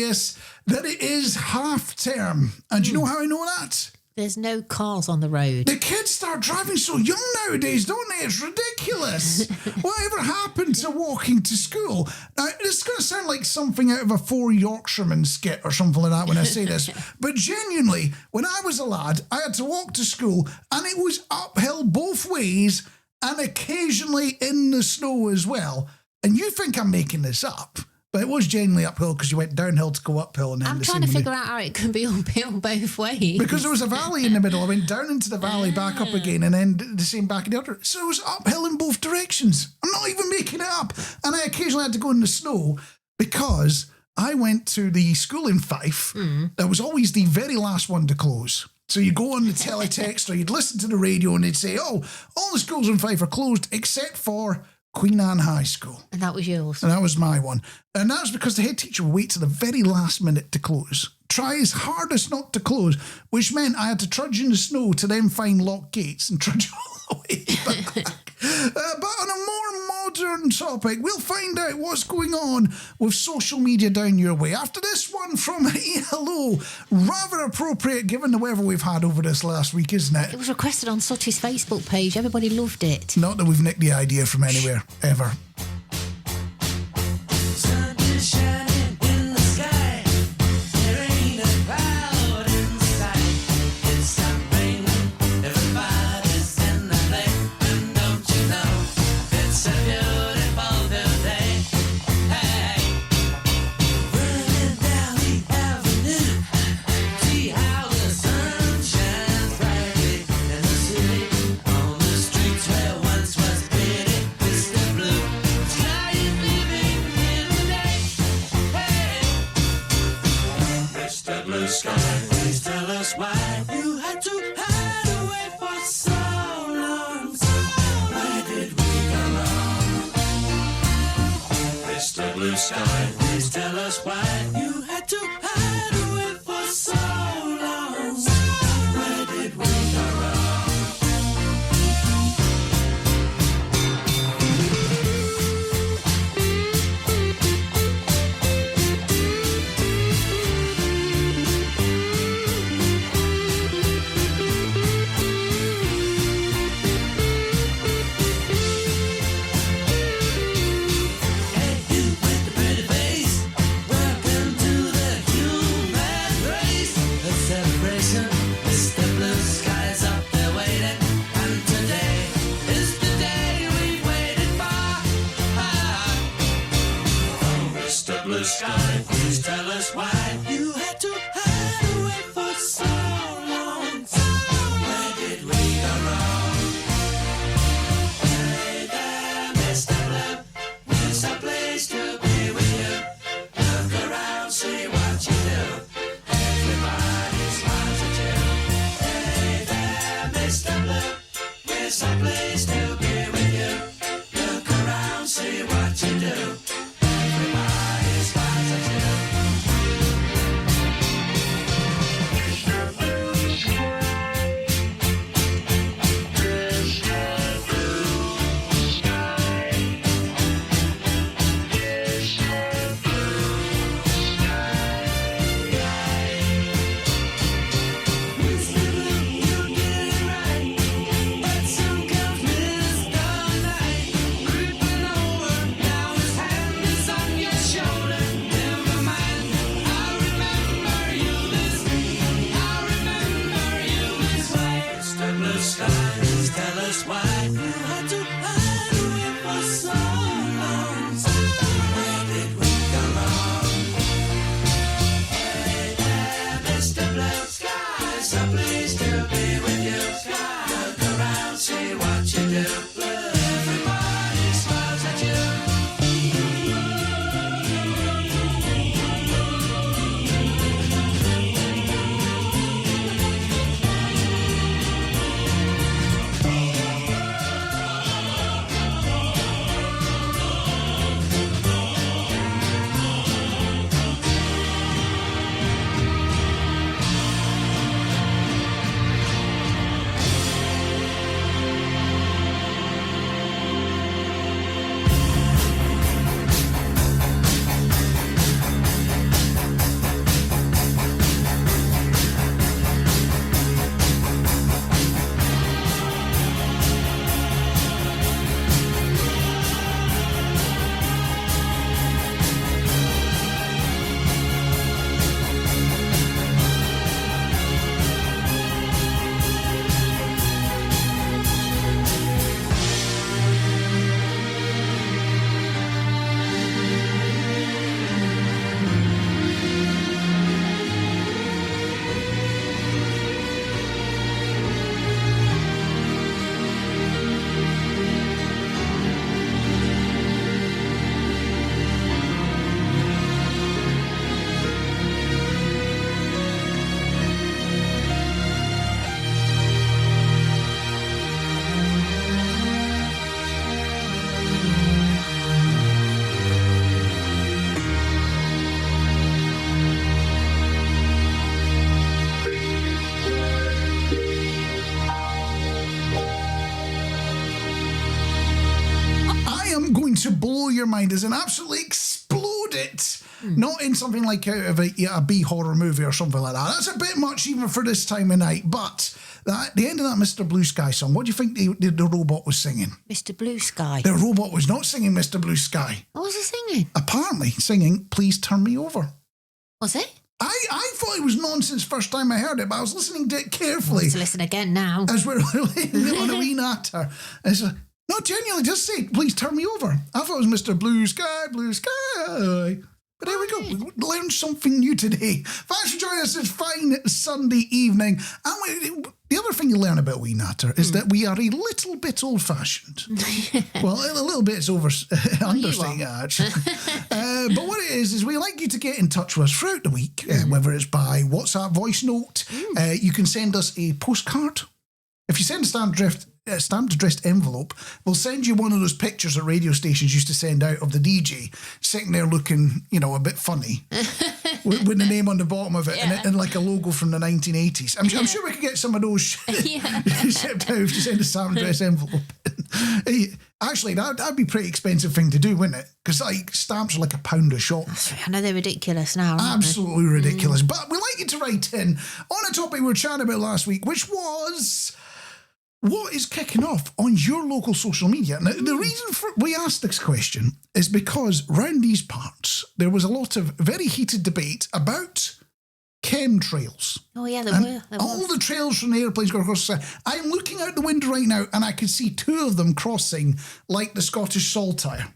this, that it is half term. And you know how I know that? There's no cars on the road. The kids start driving so young nowadays, don't they? It's ridiculous. Whatever happened to walking to school? Now, it's going to sound like something out of a Four Yorkshiremen skit or something like that when I say this, but genuinely, when I was a lad, I had to walk to school, and it was uphill both ways, and occasionally in the snow as well. And you think I'm making this up, but it was genuinely uphill because you went downhill to go uphill. And then I'm trying to figure out how it can be uphill both ways. Because there was a valley in the middle. I went down into the valley, back up again, and then the same back in the other. So it was uphill in both directions. I'm not even making it up. And I occasionally had to go in the snow because I went to the school in Fife. That was always the very last one to close. So you go on the teletext or you'd listen to the radio and they'd say, oh, all the schools in Fife are closed except for Queen Anne High School. And that was yours. And that was my one. And that was because the head teacher would wait to the very last minute to close. Try his hardest not to close, which meant I had to trudge in the snow to then find locked gates and trudge all the way back. But on a more modern topic, we'll find out what's going on with social media down your way. After this one from Hello, rather appropriate given the weather we've had over this last week, isn't it? It was requested on Sutty's Facebook page. Everybody loved it. Not that we've nicked the idea from anywhere, ever. Sun is shining in the sky. There ain't a cloud in sight. It's stopped raining. Everybody's in the lake. And don't you know, it's a beautiful day. Hey, running down the avenue. See how the sun shines brightly in the city. On the streets where once was pretty Mr. Blue. Sky is living in the day. Hey, Mr. Blue Sky, please tell us why you had to hide away for so long. Where did we go wrong? Mr. Blue Sky, please tell us why you had to hide away for so long. Where did we go wrong? Hey, you with the pretty face, welcome to the human race. A celebration, Mr. Blue Sky's up there waiting, and today is the day we've waited for. Oh, Mr. Blue Sky, please tell us why you had to hide away for so long. Where did we go wrong? Hey there, Mr. Blue, it's a place to be with you. Look around, see what you do. Everybody smiles at you. Hey there, Mr. Blue, it's a place to be with you. Look around, see what you do. Everybody smiles at you. Mr. Blue, you get it right, but soon comes Mr. Night, creeping over. Now his hand is on your shoulder. Never mind, I remember you this way. Mr. Blue Sky, please tell us why you had to hide away for so long. Where did we go wrong? Hey there, Mr. Blue Sky, so pleased to be with you. Look around, see what you do. Everybody smiles at you. to blow your mind, as in absolutely explode it. Not in something like out of a B horror movie or something like that. That's a bit much even for this time of night. But at the end of that Mr. Blue Sky song, what do you think the robot was singing? Mr. Blue Sky. The robot was not singing Mr. Blue Sky. What was it singing? Apparently singing Please Turn Me Over. Was it? I thought it was nonsense first time I heard it, but I was listening to it carefully. Let's listen again now. As we're laying on a wee natter. It's like, no, genuinely, just say, please turn me over. I thought it was Mr. Blue Sky, Blue Sky. But there we go. We learned something new today. Thanks for joining us this fine Sunday evening. And the other thing you learn about Wee Natter is that we are a little bit old-fashioned. Well, a little bit is understating it, actually. But what it is we like you to get in touch with us throughout the week, whether it's by WhatsApp voice note. You can send us a postcard. If you send a stamped addressed envelope, we'll send you one of those pictures that radio stations used to send out of the DJ sitting there looking, a bit funny with the name on the bottom of it and like a logo from the 1980s. I'm sure we could get some of those shipped out if you send a stamped addressed envelope. Actually, that'd be a pretty expensive thing to do, wouldn't it? Because stamps are like £1 a shot. I know they're ridiculous now. Absolutely ridiculous. But we like you to write in on a topic we were chatting about last week, which was... what is kicking off on your local social media? Now, the reason we asked this question is because round these parts, there was a lot of very heated debate about chemtrails. Oh, yeah, there were. All the trails from the airplanes going across the sky. I'm looking out the window right now and I can see two of them crossing like the Scottish Saltire.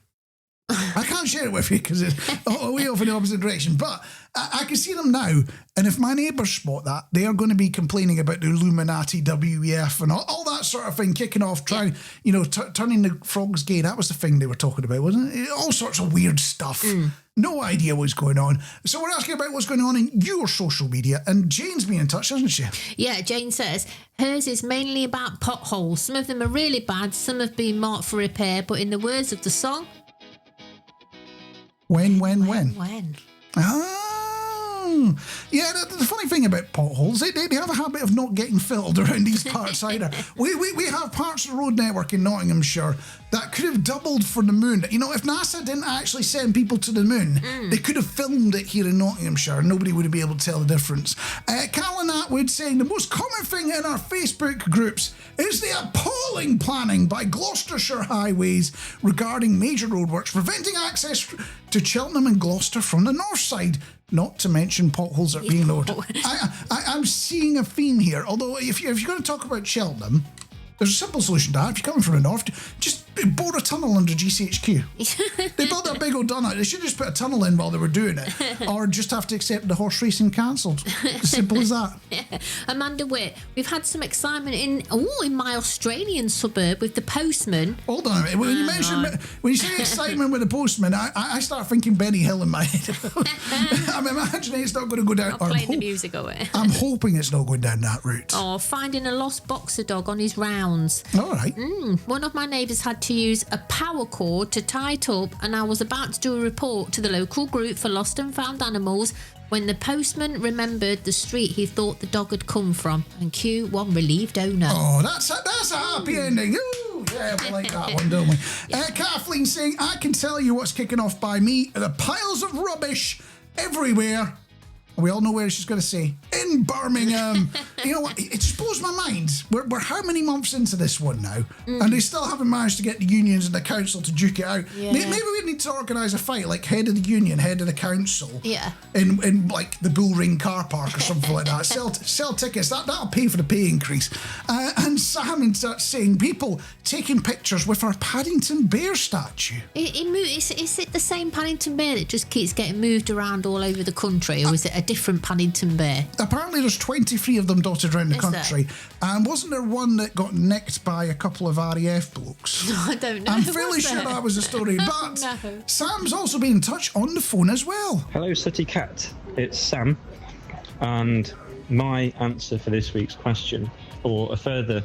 I can't share it with you because it's way off in the opposite direction, but I can see them now, and if my neighbours spot that, they are going to be complaining about the Illuminati, WEF, and all that sort of thing kicking off, trying, turning the frogs gay. That was the thing they were talking about, wasn't it? All sorts of weird stuff. No idea what's going on. So we're asking about what's going on in your social media, and Jane's been in touch, hasn't she? Yeah, Jane says, hers is mainly about potholes. Some of them are really bad, some have been marked for repair, but in the words of the song... When? When? Oh, yeah. The funny thing about potholes, they have a habit of not getting filled around these parts either. We have parts of the road network in Nottinghamshire that could have doubled for the moon. If NASA didn't actually send people to the moon, they could have filmed it here in Nottinghamshire and nobody would be able to tell the difference. Callan Atwood saying the most common thing in our Facebook groups is the appalling planning by Gloucestershire Highways regarding major roadworks preventing access to Cheltenham and Gloucester from the north side, not to mention potholes that are being lowered. I'm seeing a theme here, although if you're going to talk about Cheltenham, there's a simple solution to that. If you're coming from the north, just bore a tunnel under GCHQ. They built that big old donut. They should just put a tunnel in while they were doing it, or just have to accept the horse racing cancelled. As simple as that. Amanda Witt, we've had some excitement in my Australian suburb with the postman. Hold on a minute. When you say excitement with the postman, I start thinking Benny Hill in my head. I'm imagining it's not going to go down. Playing the music of it. I'm hoping it's not going down that route. Oh, finding a lost boxer dog on his rounds. All right. One of my neighbours had to use a power cord to tie it up, and I was about to do a report to the local group for lost and found animals when the postman remembered the street he thought the dog had come from, and cue one relieved owner. Oh, that's a happy ending. Ooh, yeah, we like that one, don't we? Kathleen saying, I can tell you what's kicking off by me. The piles of rubbish everywhere. We all know where she's going to say. In Birmingham. You know what? It just blows my mind. We're how many months into this one now? And they still haven't managed to get the unions and the council to duke it out. Yeah. Maybe we need to organise a fight, like head of the union, head of the council. Yeah. In like the Bullring car park or something like that. Sell tickets. That'll pay for the pay increase. And Sam starts saying people taking pictures with our Paddington Bear statue. Is it the same Paddington Bear that just keeps getting moved around all over the country, or is it a different Paddington Bear? Apparently there's 23 of them dotted around the country. And wasn't there one that got nicked by a couple of RAF blokes? I don't know. I'm fairly sure that was the story. But No. Sam's also been in touch on the phone as well. Hello, City Cat. It's Sam. And my answer for this week's question, or a further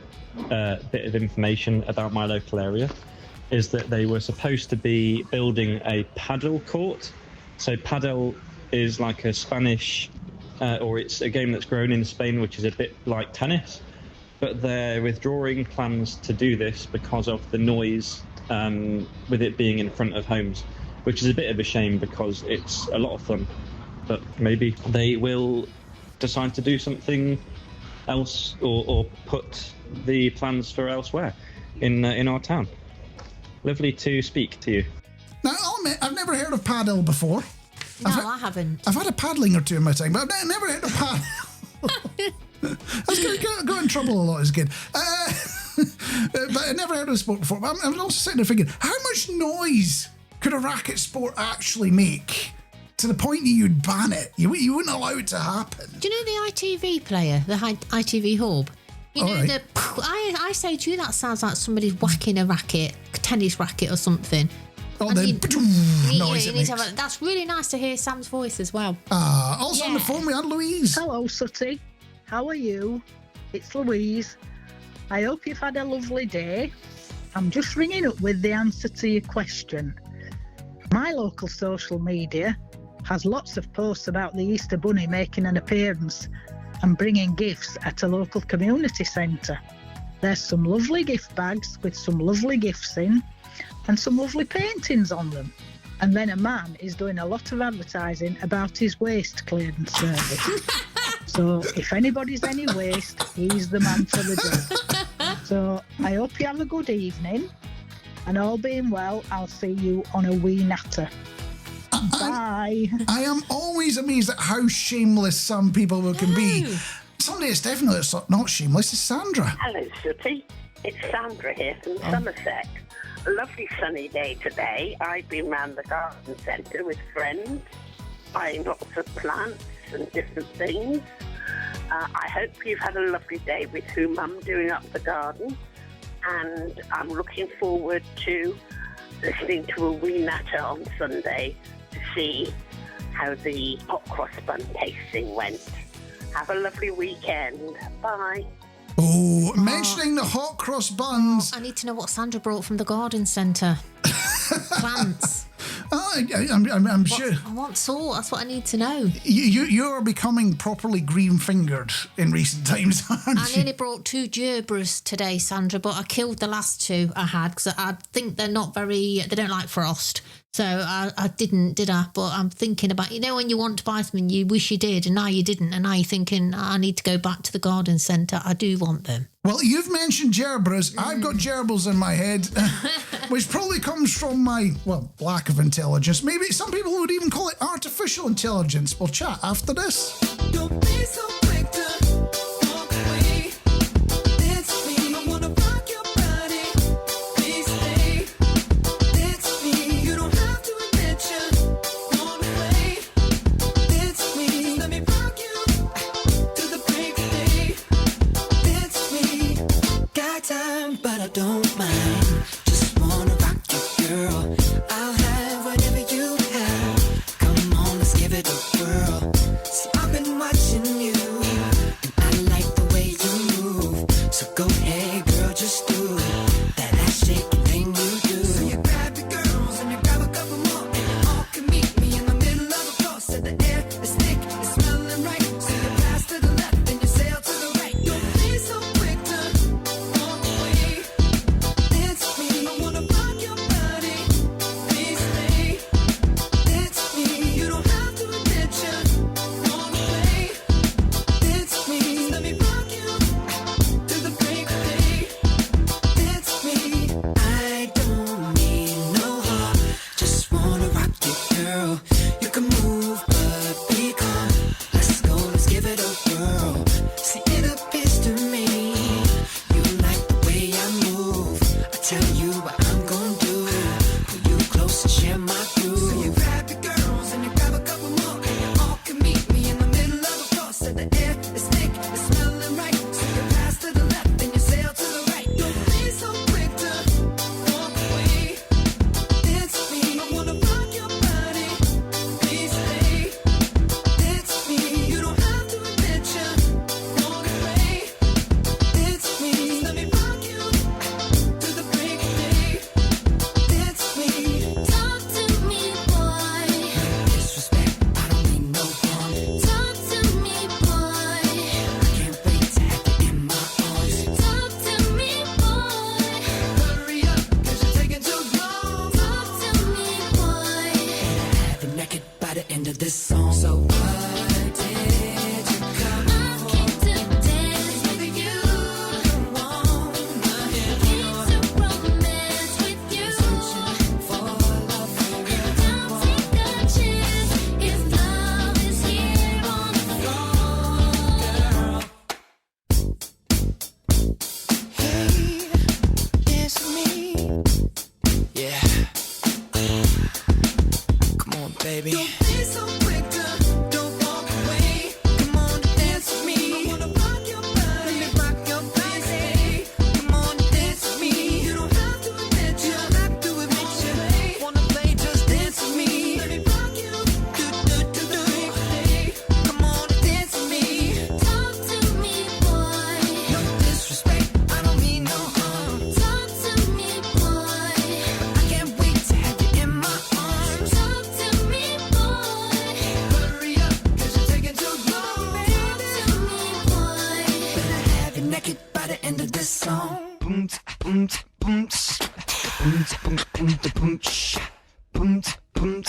bit of information about my local area, is that they were supposed to be building a paddle court. So paddle is like a Spanish, or it's a game that's grown in Spain, which is a bit like tennis. but they're withdrawing plans to do this because of the noise with it being in front of homes, which is a bit of a shame because it's a lot of fun. But maybe they will decide to do something else or put the plans for elsewhere in our town. Lovely to speak to you. Now, I'll admit, I've never heard of paddle before. No, I haven't. I've had a paddling or two in my time, but I've never heard of paddle. I was going to go in trouble a lot as a kid. But I never heard of the sport before. But I'm also sitting there thinking, how much noise could a racket sport actually make to the point that you'd ban it? You wouldn't allow it to happen. Do you know the ITV player, the ITV hub? You know, Right. I say to you, that sounds like somebody's whacking a racket, a tennis racket or something. Oh, And the noise you it need to makes. have that's really nice to hear Sam's voice as well. Also on the Yeah. phone we had Louise. Hello, Sooty. How are you? It's Louise. I hope you've had a lovely day. I'm just ringing up with the answer to your question. My local social media has lots of posts about the Easter Bunny making an appearance and bringing gifts at a local community centre. There's some lovely gift bags with some lovely gifts in and some lovely paintings on them. And then a man is doing a lot of advertising about his waste clearance service. So if anybody's any waste, he's the man for the job. So I hope you have a good evening, and all being well, I'll see you on A Wee Natter. Bye. I am always amazed at how shameless some people can be. Somebody that's definitely not shameless is Sandra. Hello, Sooty. It's Sandra here from Somerset. A lovely sunny day today. I've been round the garden centre with friends, buying lots of plants and different things. I hope you've had a lovely day with Mum doing up the garden, and I'm looking forward to listening to A Wee Natter on Sunday to see how the hot cross bun tasting went. Have a lovely weekend. Bye. Oh, mentioning the hot cross buns. I need to know what Sandra brought from the garden centre. Plants. I'm sure I want salt. That's what I need to know. you're becoming properly green-fingered in recent times, aren't I you? nearly brought 2 gerbers today, Sandra, but I killed the last 2 I had because I think they don't like frost. So I didn't, did I? But I'm thinking about, when you want to buy something, you wish you did, and now you didn't, and now you're thinking, I need to go back to the garden centre. I do want them. Well, you've mentioned gerbils. I've got gerbils in my head, which probably comes from my, lack of intelligence. Maybe some people would even call it artificial intelligence. We'll chat after this. Don't be so quick to walk away. It's me. I wanna rock your body. Please stay. It's me. You don't have to admit you want to play. It's me. Just let me rock you to the break of day. It's me. Got time, but I don't mind. Just wanna rock you, girl. I'll have whatever you have. Come on, let's give it a whirl. See, I've been watching you, and I like the way you move. So go ahead, girl, just do that ass shaking thing you do. So you grab your girls and you grab a couple more, and you all can meet me in the middle of a cross. So the air is thick, it's smelling right. So you pass to the left and you sail to the right. Don't be so quick to walk away. It's me. I wanna rock your body. Please stay. It's me. You don't have to admit you wanna play. It's me. Let me rock you to the break of day. It's me. I don't need no heart. Just wanna rock you, girl. You can move, but be calm. Let's go, let's give it a whirl. See, it appears to me you like the way I move. I tell you what I'm gonna do. Pull you close and share my groove. So you grab your girls and you grab a couple more, and you all can meet me in the middle of a cross. And the air is thick, it's smelling right. So you pass to the left and you sail to the right. Don't be so quick to walk away. It's me. I wanna rock your body. Please stay. It's me. You don't have to admit you wanna play. It's me. Let me rock you to the break of day. the end of this song. Boom, boom, boom, boom, boom, boom, boom, boom, boom, boom,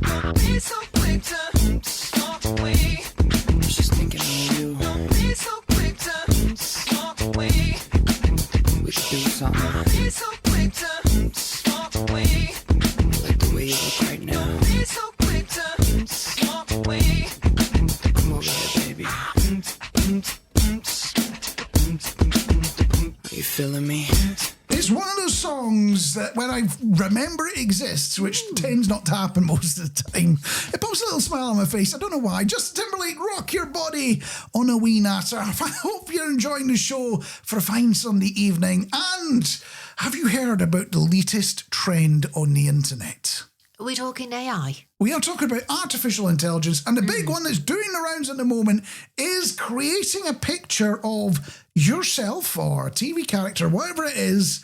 don't be so quick to walk away. She's thinking of you. Don't be so quick to walk away. We should do something. Don't be so quick to walk away. Like the way you look right now. Don't be so quick to walk away. Come over here, baby. Are you feeling me? It's one of those songs that when I remember it exists, which tends not to happen most of the time, it puts a little smile on my face. I don't know why. Justin Timberlake, Rock Your Body on A Wee Natter. I hope you're enjoying the show for a fine Sunday evening. And have you heard about the latest trend on the internet? Are we talking AI? We are talking about artificial intelligence, and the big one that's doing the rounds at the moment is creating a picture of yourself or a TV character, whatever it is,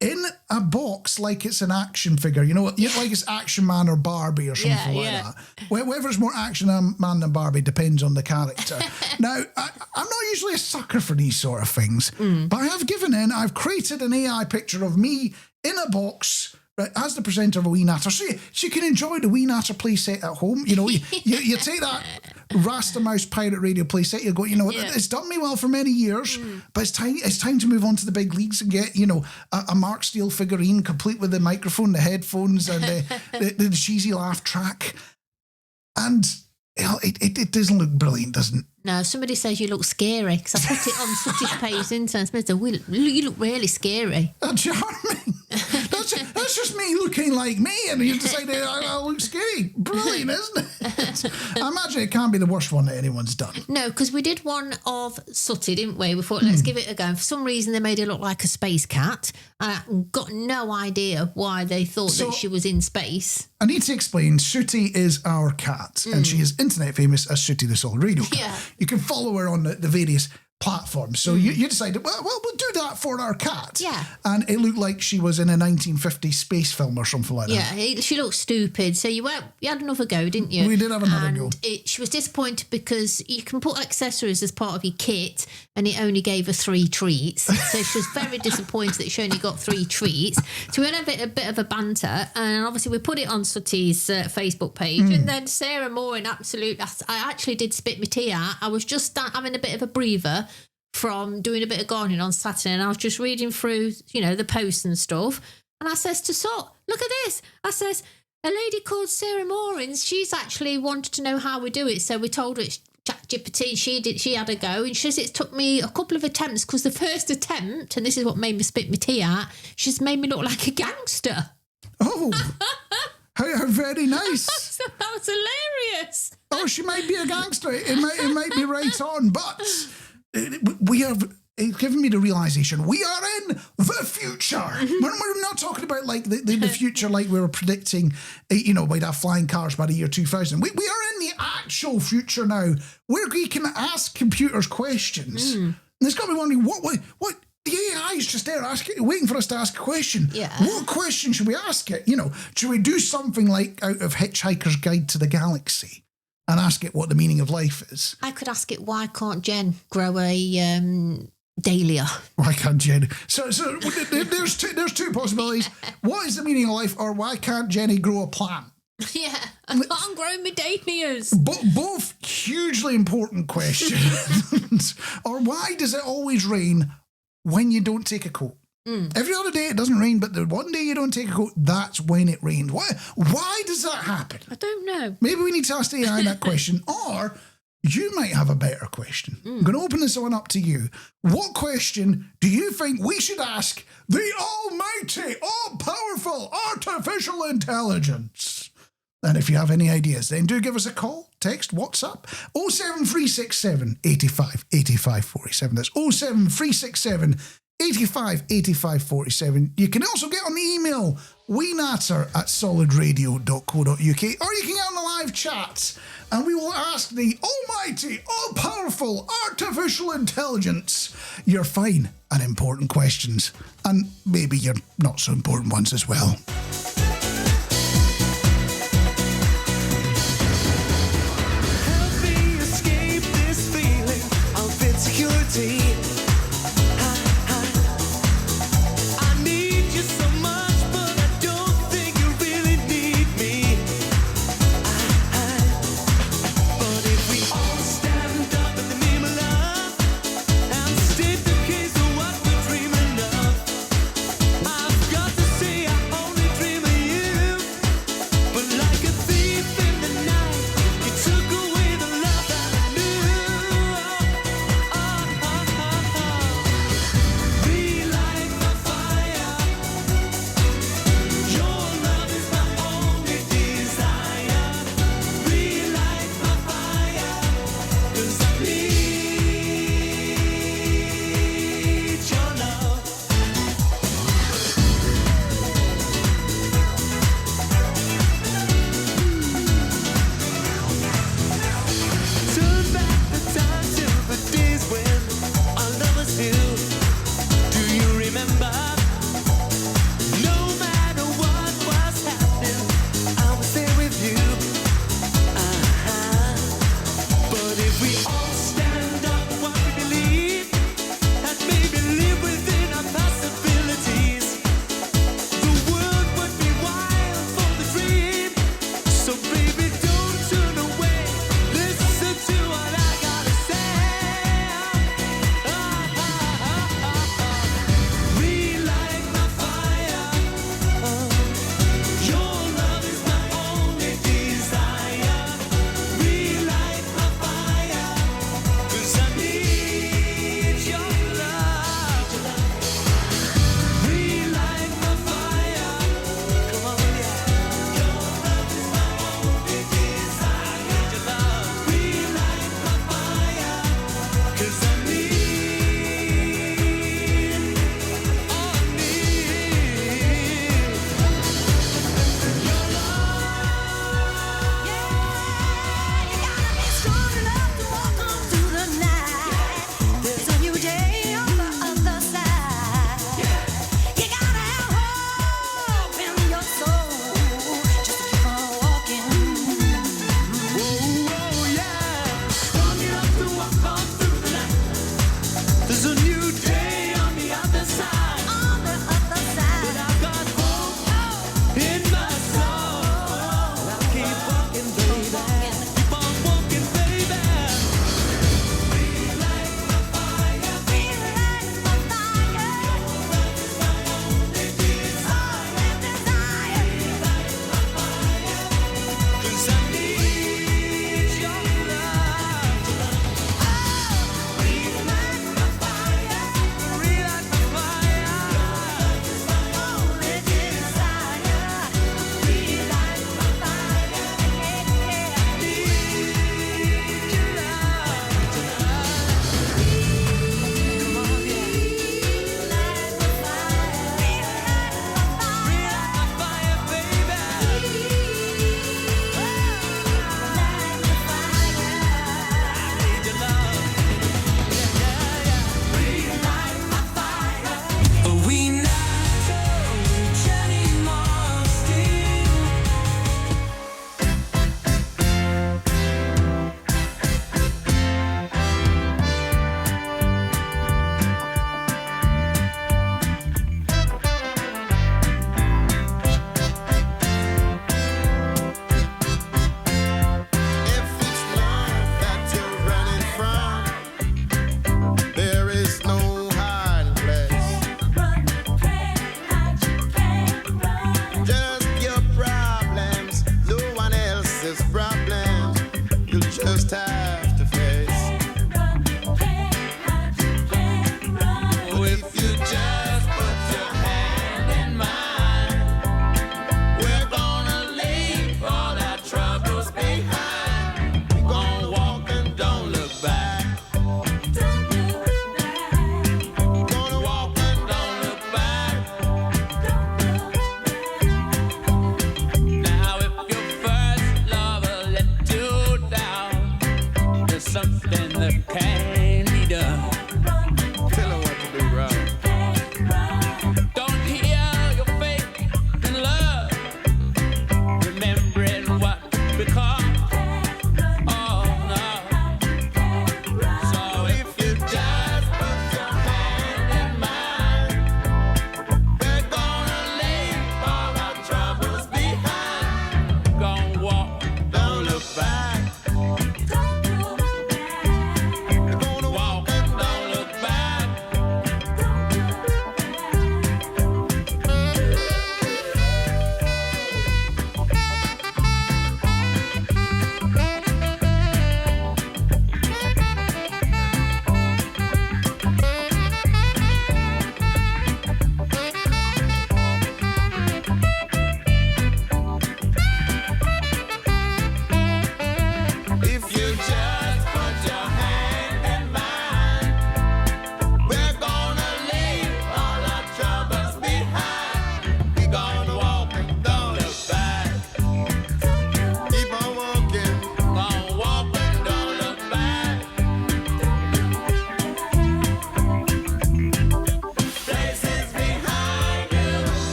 in a box like it's an action figure. You know, like it's Action Man or Barbie or something like that. Whether it's more Action Man than Barbie depends on the character. Now, I'm not usually a sucker for these sort of things, but I have given in. I've created an AI picture of me in a box, right, as the presenter of A Wee Natter, so you can enjoy the Wee Natter playset at home. You know, you take that Rasta Mouse Pirate Radio playset, you go, you know, it's done me well for many years, but it's time to move on to the big leagues and get, you know, a Mark Steele figurine complete with the microphone, the headphones, and the cheesy laugh track. And it doesn't look brilliant, doesn't it? No, somebody says you look scary because I put it on Sutty's page internet. You look really scary. That's charming. That's just me looking like me, and you decided I look scary. Brilliant, isn't it? I imagine it can't be the worst one that anyone's done. No, because we did one of Sutty, didn't we? We thought, let's give it a go. And for some reason, they made it look like a space cat. I got no idea why they thought that she was in space. I need to explain, Sooty is our cat, and she is internet famous as Sooty the Solid Radio Cat. Yeah. You can follow her on the various platforms. So you decided, well, we'll do that for our cat. Yeah. And it looked like she was in a 1950s space film or something like that. Yeah, she looked stupid. So you had another go, didn't you? We did have another go. She was disappointed because you can put accessories as part of your kit, and it only gave her 3 treats. So she was very disappointed that she only got 3 treats. So we had a bit of a banter, and obviously we put it on Sutty's Facebook page. And then Sarah Moore, in absolute, I actually did spit my tea out. I was just having a bit of a breather from doing a bit of gardening on Saturday, and I was just reading through, the posts and stuff, and I says to Sut, look at this. I says, a lady called Sarah Moorings, she's actually wanted to know how we do it, so we told her it's ChatGPT, she had a go, and she says it took me a couple of attempts, because the first attempt, and this is what made me spit my tea out, she's made me look like a gangster. Oh, how very nice. So that was hilarious. Oh, she might be a gangster. It might be right on, but we have given me the realization we are in the future. We're not talking about like the future like we were predicting, we'd have flying cars by the year 2000. We are in the actual future now, where we can ask computers questions. And it's got me wondering, what the AI is just there waiting for us to ask a question. Yeah. What question should we ask it? Should we do something like out of Hitchhiker's Guide to the Galaxy and ask it what the meaning of life is? I could ask it, why can't Jen grow a dahlia? Why can't Jen? So there's two possibilities. What is the meaning of life, or why can't Jenny grow a plant? Yeah, I can't grow my dahlias. Both hugely important questions. Or why does it always rain when you don't take a coat? Every other day it doesn't rain, but the one day you don't take a coat, that's when it rains. Why does that happen? I don't know. Maybe we need to ask the AI that question, or you might have a better question. I'm going to open this one up to you. What question do you think we should ask the almighty, all-powerful artificial intelligence? And if you have any ideas, then do give us a call, text, WhatsApp, 07367 85 85 47. That's 07367 85 85 47. You can also get on the email weenatter@solidradio.co.uk, or you can get on the live chat and we will ask the almighty, all-powerful artificial intelligence your fine and important questions, and maybe your not so important ones as well. Help me escape this feeling of insecurity. I need you so much, but I don't think you really need me. But if we all stand up in the name of love and state the case of what we're dreaming of, I've got to say I only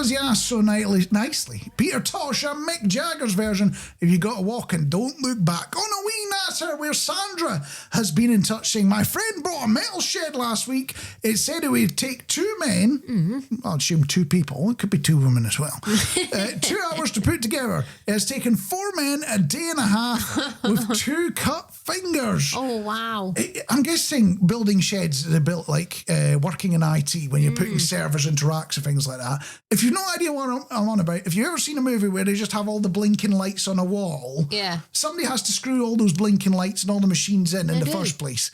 because you asked so nicely. Peter Tosh and Mick Jagger's version, If You Gotta Walk and Don't Look Back. On A Wee Natter, where Sandra has been in touch saying, my friend brought a metal shed last week. It said it would take 2 men, I'll assume 2 people, it could be 2 women as well, 2 hours to put together. It has taken 4 men a day and a half with 2 cut fingers. Oh, wow. I'm guessing building sheds, they're built like working in IT when you're putting servers into racks and things like that. If you've no idea what I'm on about, if you've ever seen a movie where they just have all the blinking lights on a wall, somebody has to screw all those blinking lights and all the machines in the first place.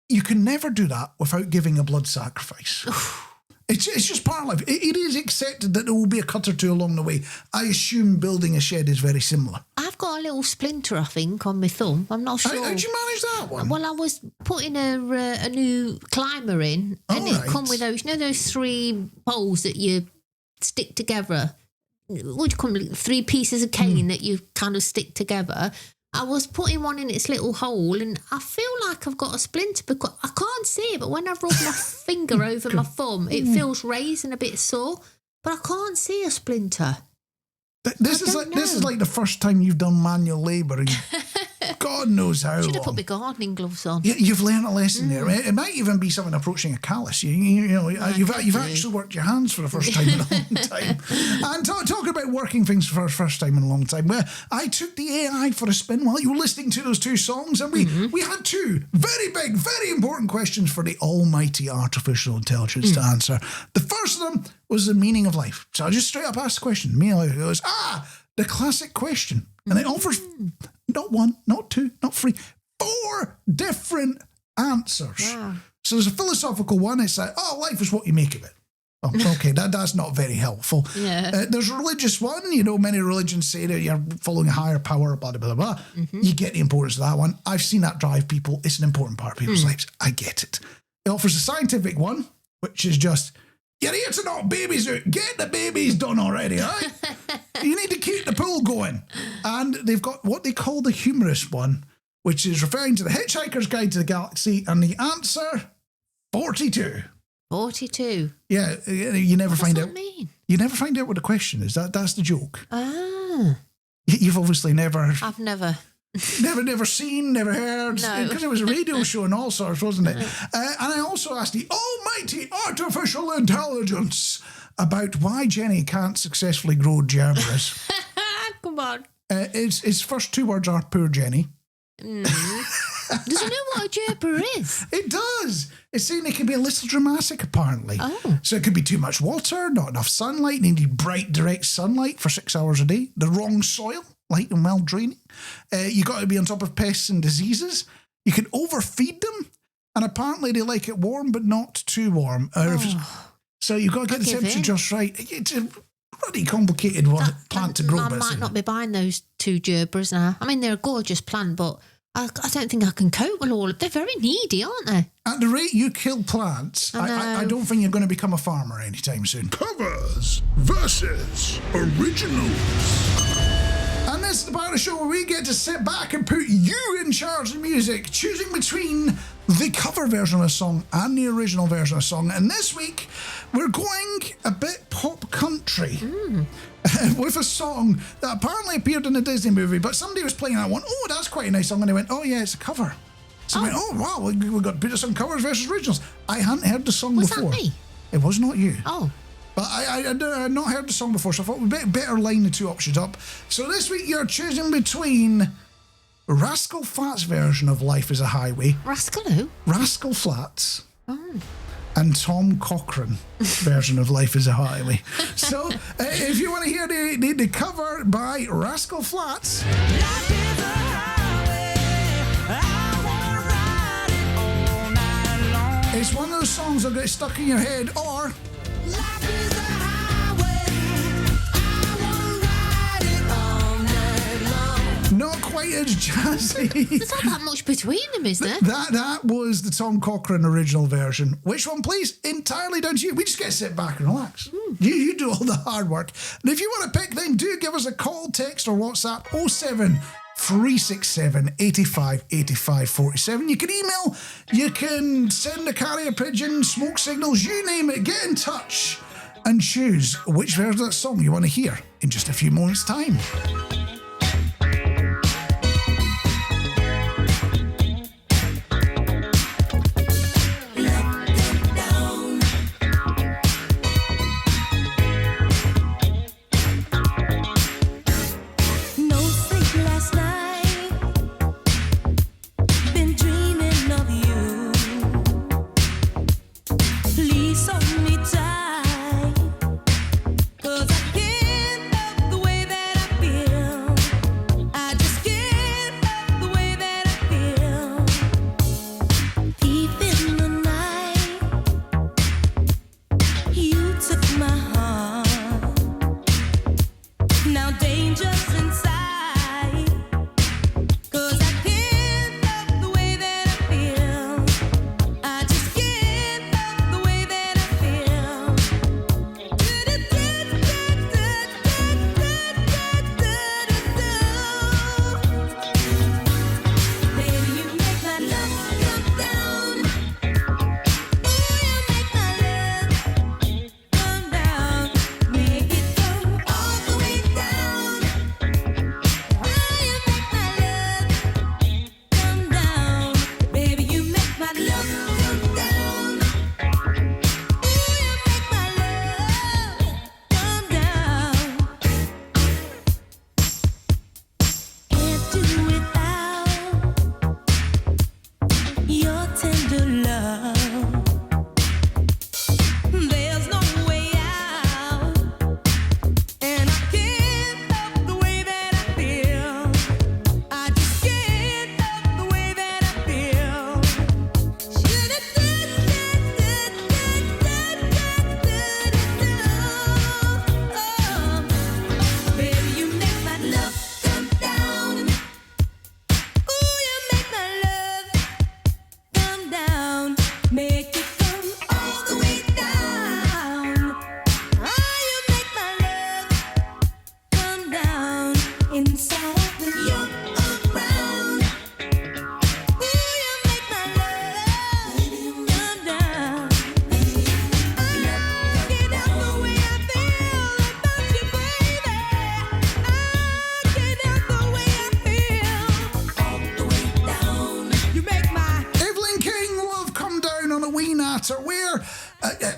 You can never do that without giving a blood sacrifice. It's just part of life. It is accepted that there will be a cut or 2 along the way. I assume building a shed is very similar. I've got a little splinter, I think, on my thumb. I'm not sure. How'd you manage that one? Well, I was putting a new climber in, and it come with those, those 3 poles that you stick together. What do you call them? 3 pieces of cane that you kind of stick together. I was putting one in its little hole, and I feel like I've got a splinter because I can't see it, but when I rub my finger over my thumb, it feels raised and a bit sore, but I can't see a splinter. This is like the first time you've done manual labour, and God knows how Should have long. put my gardening gloves on. You've learned a lesson there. It might even be something approaching a callus. You've actually worked your hands for the first time in a long time. And talking about working things for the first time in a long time, well, I took the AI for a spin while you were listening to those 2 songs, and we had 2 very big, very important questions for the almighty artificial intelligence to answer. The first of them was the meaning of life. So I just straight up asked the question. The meaning of life goes, the classic question. And it offers not 1, not 2, not 3, 4 different answers. Wow. So there's a philosophical one. It's like, life is what you make of it. Oh, okay, that's not very helpful. Yeah. There's a religious one. Many religions say that you're following a higher power, blah, blah, blah, blah. You get the importance of that one. I've seen that drive people. It's an important part of people's lives. I get it. It offers a scientific one, which is just, you're here to knock babies out. Get the babies done already, all right? You need to keep the pool going. And they've got what they call the humorous one, which is referring to the Hitchhiker's Guide to the Galaxy, and the answer, 42. 42. Yeah, you never find out. What does that mean? You never find out what the question is. That's the joke. Ah. You've obviously never... I've never... never seen, never heard. No. Because it was a radio show and all sorts, wasn't it? And I also asked the almighty artificial intelligence about why Jenny can't successfully grow gerberas. Come on. Its first 2 words are poor Jenny. Does it know what a gerber is? It does. It's saying it can be a little dramatic, apparently. Oh. So it could be too much water, not enough sunlight, needing bright, direct sunlight for 6 hours a day, the wrong soil, light and well draining. You got to be on top of pests and diseases. You can overfeed them, and apparently they like it warm, but not too warm. So you've got to get the temperature just right. It's a bloody complicated plant to grow. I might not be buying those 2 gerberas now. I mean, they're a gorgeous plant, but I don't think I can cope with all of them. They're very needy, aren't they? At the rate you kill plants, I don't think you're going to become a farmer anytime soon. Covers versus originals. And this is the part of the show where we get to sit back and put you in charge of music, choosing between the cover version of a song and the original version of a song. And this week, we're going a bit pop country with a song that apparently appeared in a Disney movie, but somebody was playing that one. Oh, that's quite a nice song. And I went, oh, yeah, it's a cover. So I went, oh, wow, we've got to put this on covers versus originals. I hadn't heard the song before. Was that me? It was not you. Oh. But I had not heard the song before, so I thought we'd better line the 2 options up. So this week you're choosing between Rascal Flatts' version of Life is a Highway. Rascal who? Rascal Flatts. And Tom Cochrane version of Life is a Highway. So if you want to hear the cover by Rascal Flatts... Life is a highway, I wanna ride it all night long. It's one of those songs that get stuck in your head, or... Life is a highway, I wanna ride it all night long. Not quite as jazzy. There's not that much between them, is there? That was the Tom Cochrane original version. Which one, please? Entirely down to you. We just get to sit back and relax. You do all the hard work. And if you want to pick, then do give us a call, text, or WhatsApp 07 367 85 85 47. You can email, you can send a carrier pigeon, smoke signals, you name it. Get in touch. and choose which version of that song you want to hear in just a few moments' time. No sleep last night. Been dreaming of you. Please hold me tight. 'Cause I can't help the way that I feel. I just can't help the way that I feel. Deep in the night, you took my heart. Now danger's inside. 'Cause I can't help the way that I feel. I just can't help the way that I feel. Baby, you make my love come down. Ooh, you make my love come down. Make it come all the way down. Ooh, you make my love come down. Baby, you make my love come down. Ooh, you make my love come down. Can't do without your tender love. There's no way out, and I can't help the way that I feel. I just can't help the way that I feel. Baby, you make my love come down. Ooh, you make my love come down. Make it come all the way down. Oh, you make my love come down. Inside when you're around. Ooh, you make my love come down. I can't help the way I feel about you, baby. I can't help the way I feel. All the way down. You make my Evelyn King, Love Come Down on A Wee Natter, where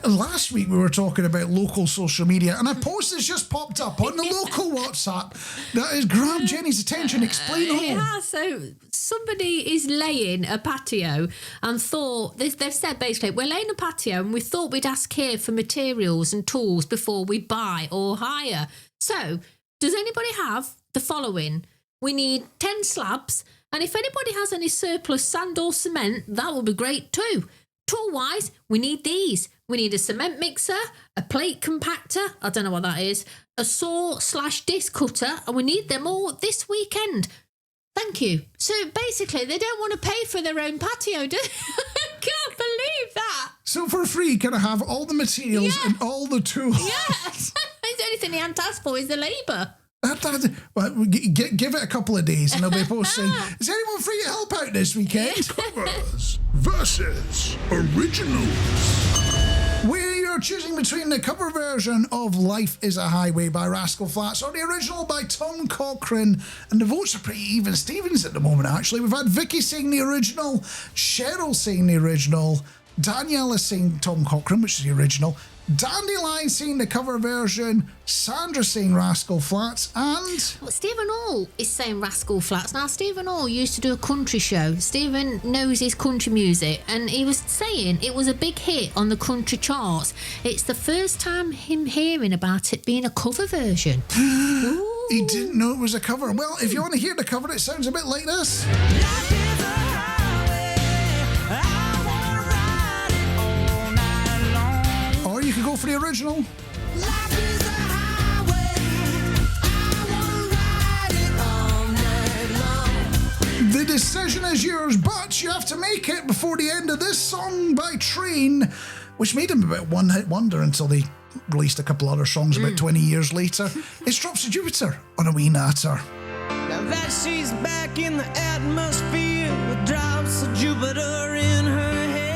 last week we were talking about local social media, and a post has just popped up on the local WhatsApp that has grabbed Jenny's attention. Explain all. Yeah, so somebody is laying a patio and thought, they've said basically, we're laying a patio and we thought we'd ask here for materials and tools before we buy or hire. So, does anybody have the following? We need 10 slabs, and if anybody has any surplus sand or cement, that will be great too. Tool-wise, we need these. We need a cement mixer, a plate compactor, I don't know what that is, a saw/disc cutter, and we need them all this weekend. Thank you. So basically, they don't want to pay for their own patio, do they? I can't believe that. So for free, can I have all the materials Yeah. and all the tools? Yes. The only thing they haven't asked for is the labour. Well, give it a couple of days and they'll be posting, is anyone free to help out this weekend? Covers versus originals. Where you're choosing between the cover version of Life is a Highway by Rascal Flatts or the original by Tom Cochrane. And the votes are pretty even Stevens at the moment, actually. We've had Vicky saying the original, Cheryl saying the original, Danielle is saying Tom Cochrane, which is the original, Dandelion saying the cover version, Sandra saying Rascal Flatts, and Well, Stephen Hall is saying Rascal Flatts. Now, Stephen Hall used to do a country show. Stephen knows his country music, and he was saying it was a big hit on the country charts. It's the first time him hearing about it being a cover version. Ooh. he didn't know it was a cover. Well, if you want to hear the cover, it sounds a bit like this. Life is a highway. I wanna ride it all night long. Or you could go for the original. Life is a highway. I wanna ride it all night long. The decision is yours, but you have to make it before the end of this song by Train, which made him a bit one-hit wonder until they released a couple other songs about 20 years later. It's Drops of Jupiter on A Wee Natter. Now that she's back in the atmosphere with drops of Jupiter in her head.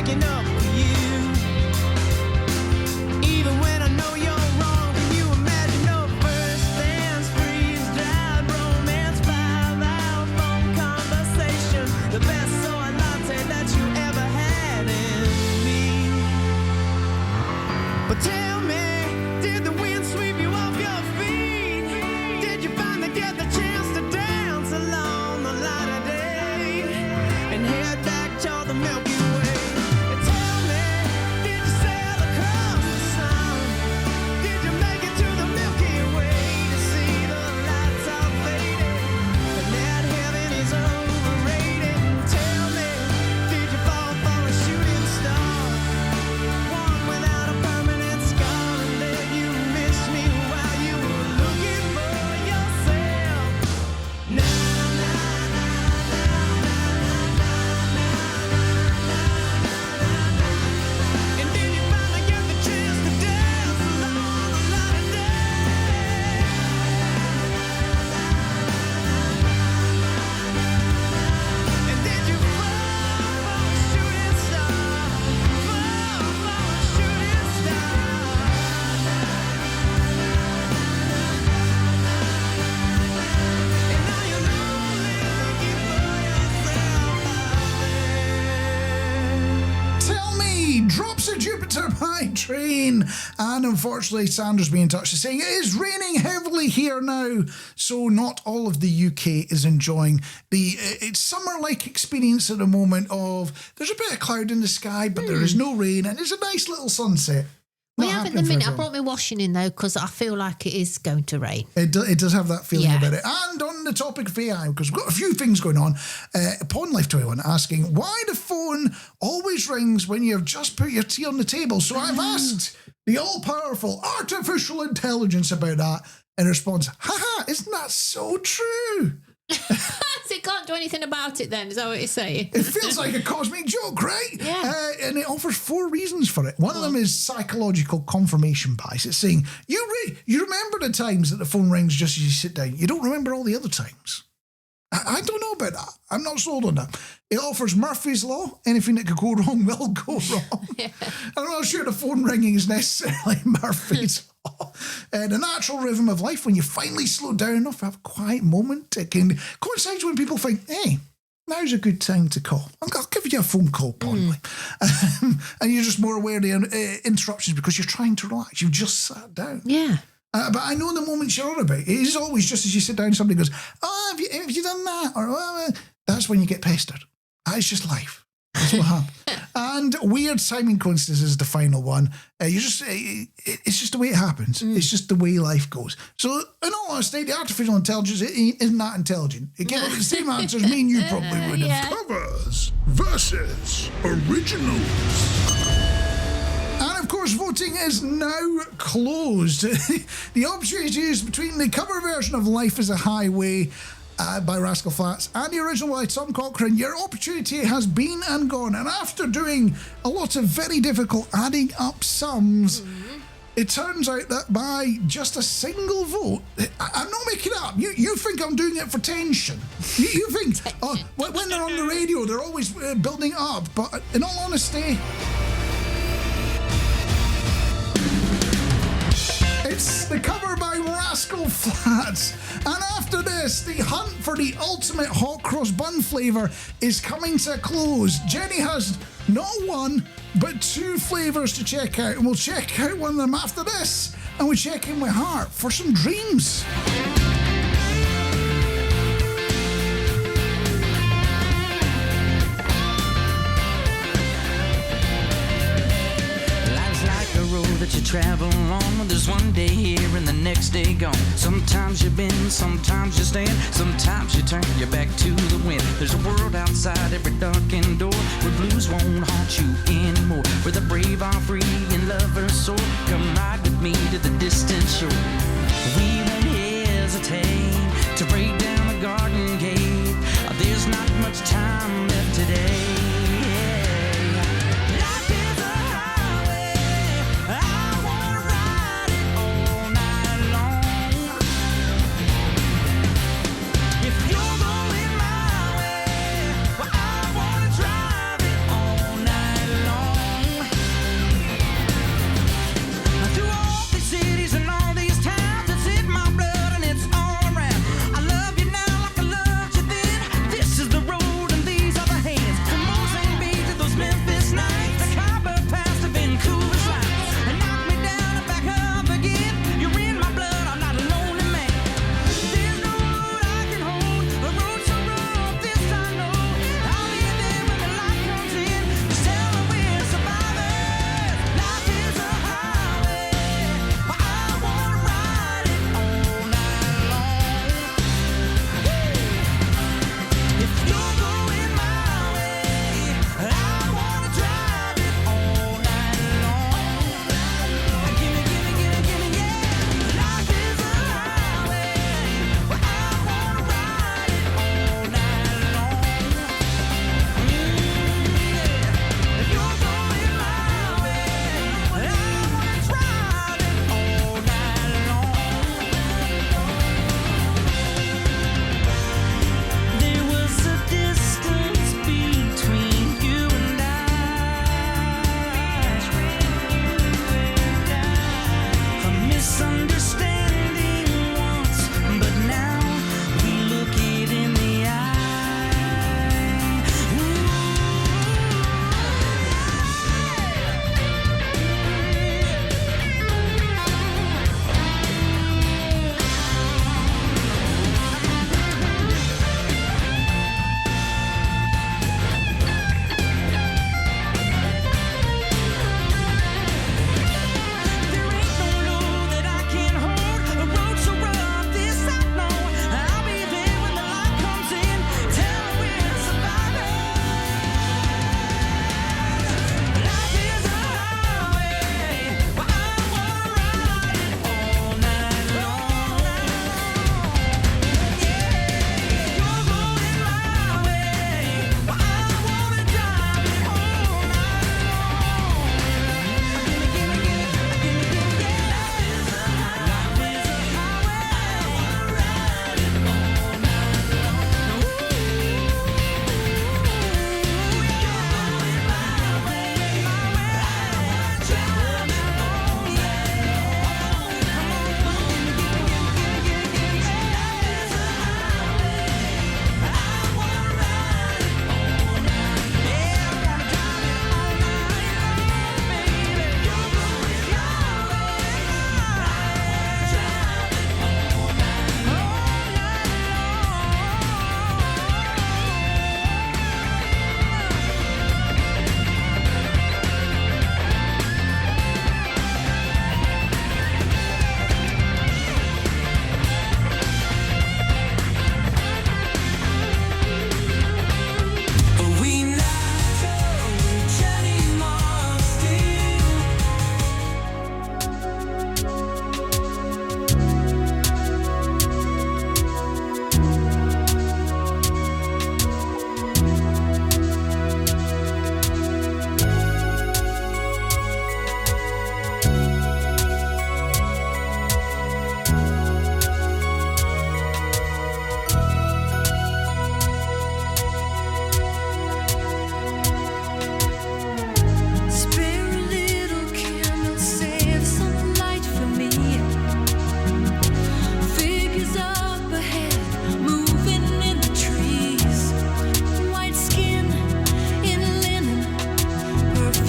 sticking up for you. Even when I know you're wrong, can you imagine no first dance, freeze dried romance, 5-hour phone conversation, the best soy latte that you ever had in me? But tell me, did the wind sweep you off your feet? Did you finally get the chance to dance along the light of day and head back toward the Milky Way? And tell me, did you sail across the sun? Did you make it to the Milky Way to see the lights all faded and that heaven is overrated? And tell me, did you fall for a shooting star, one without a permanent scar, and did you miss me while you were looking for yourself? Na na na na and did you finally get the chance to dance along the light of day? And did you fall for a shooting star? Fall for a shooting star? And now you're lonely looking for yourself out there. Tell me, Drops of Jupiter by Train. And unfortunately, Sandra's been in touch to saying it is raining heavily here now. So not all of the UK is enjoying the it's summer-like experience at the moment of there's a bit of cloud in the sky, but there is no rain, and it's a nice little sunset. We Not haven't happening the for minute. I everyone. brought my washing in though because I feel like it is going to rain. It does have that feeling Yeah. about it. And on the topic of AI, because we've got a few things going on, Pawn Life 21 asking why the phone always rings when you've just put your tea on the table. So I've asked the all-powerful artificial intelligence about that in response, haha, isn't that so true? So you can't do anything about it then, is that what you're saying? It feels like a cosmic joke, right? Yeah. And it offers 4 reasons for it. One of them is psychological confirmation bias. It's saying, you remember the times that the phone rings just as you sit down. You don't remember all the other times. I don't know about that. I'm not sold on that. It offers Murphy's Law. Anything that could go wrong will go wrong. I'm not sure the phone ringing is necessarily Murphy's Law. The natural rhythm of life, when you finally slow down enough, have a quiet moment, it can coincide when people think, hey, now's a good time to call. I'll give you a phone call, Pawn Life. And you're just more aware of the interruptions because you're trying to relax. You've just sat down. Yeah. But I know the moments you're on about. It is always just as you sit down, somebody goes, oh, have you done that? Or that's when you get pestered. It's just life. That's what happens. And weird timing coincidences is the final one. It's just the way it happens. It's just the way life goes. So, in all honesty, the artificial intelligence isn't that intelligent. It gave us the same answers me and you probably would have. Covers versus originals. And of course, voting is now closed. The option is used between the cover version of Life is a Highway by Rascal Flatts and the original by Tom Cochrane. Your opportunity has been and gone. And after doing a lot of very difficult adding up sums, it turns out that by just a single vote, I'm not making it up. You think I'm doing it for tension. You think, when they're on the radio, they're always building up. But in all honesty, it's the cover by Rascal Flatts. And after this, the hunt for the ultimate hot cross bun flavour is coming to a close. Jenny has not one, but 2 flavours to check out. And we'll check out one of them after this. And we check in with Heart for some dreams. Life's like a road that you travel on. There's one day here and the next day gone. Sometimes you bend, sometimes you stand, sometimes you turn your back to the wind. There's a world outside every darkened door where blues won't haunt you anymore, where the brave are free and lovers soar. Come ride with me to the distant shore. We won't hesitate to break down the garden gate. There's not much time left today. Life is a highway. I wanna ride it all night long. If you're going my way, well, I wanna drive it all night long.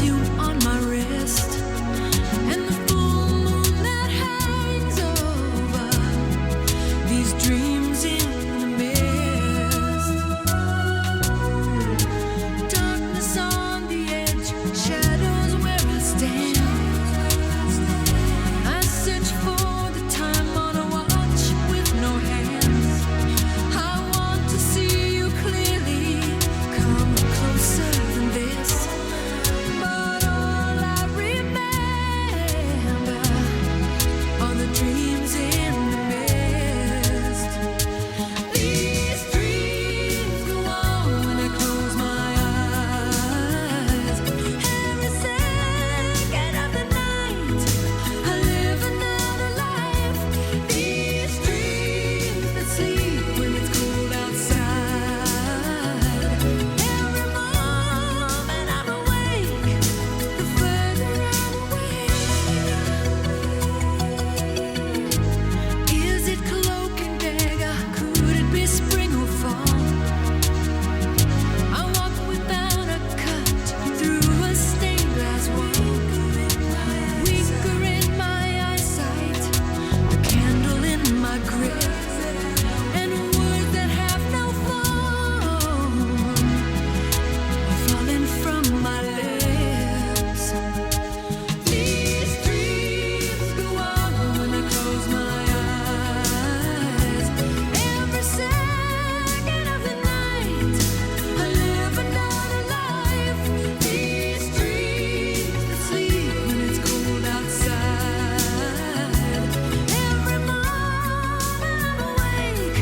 perfume on my wrist, and the full moon that hangs over these dreams in the mist. Darkness on the edge, shadows where it stands. I search for the time on a watch with no hands. I want to see you clearly. Come closer than this. But all I remember are the dreams in the mist. These dreams go on when I close my eyes. Every second of the night, I live another life. These dreams that sleep when it's cold outside. Every moment I'm awake, the further I'm away. Is it cloak and dagger? Could it be spring or fall? I walk without a cut through a stained glass wall. Weaker in my eyesight, a candle in my grip, and words that have no form are falling from my lips. These dreams go on when I close my eyes. Every second of the night, I live another life. These dreams that sleep when it's cold outside. Every moment I'm awake,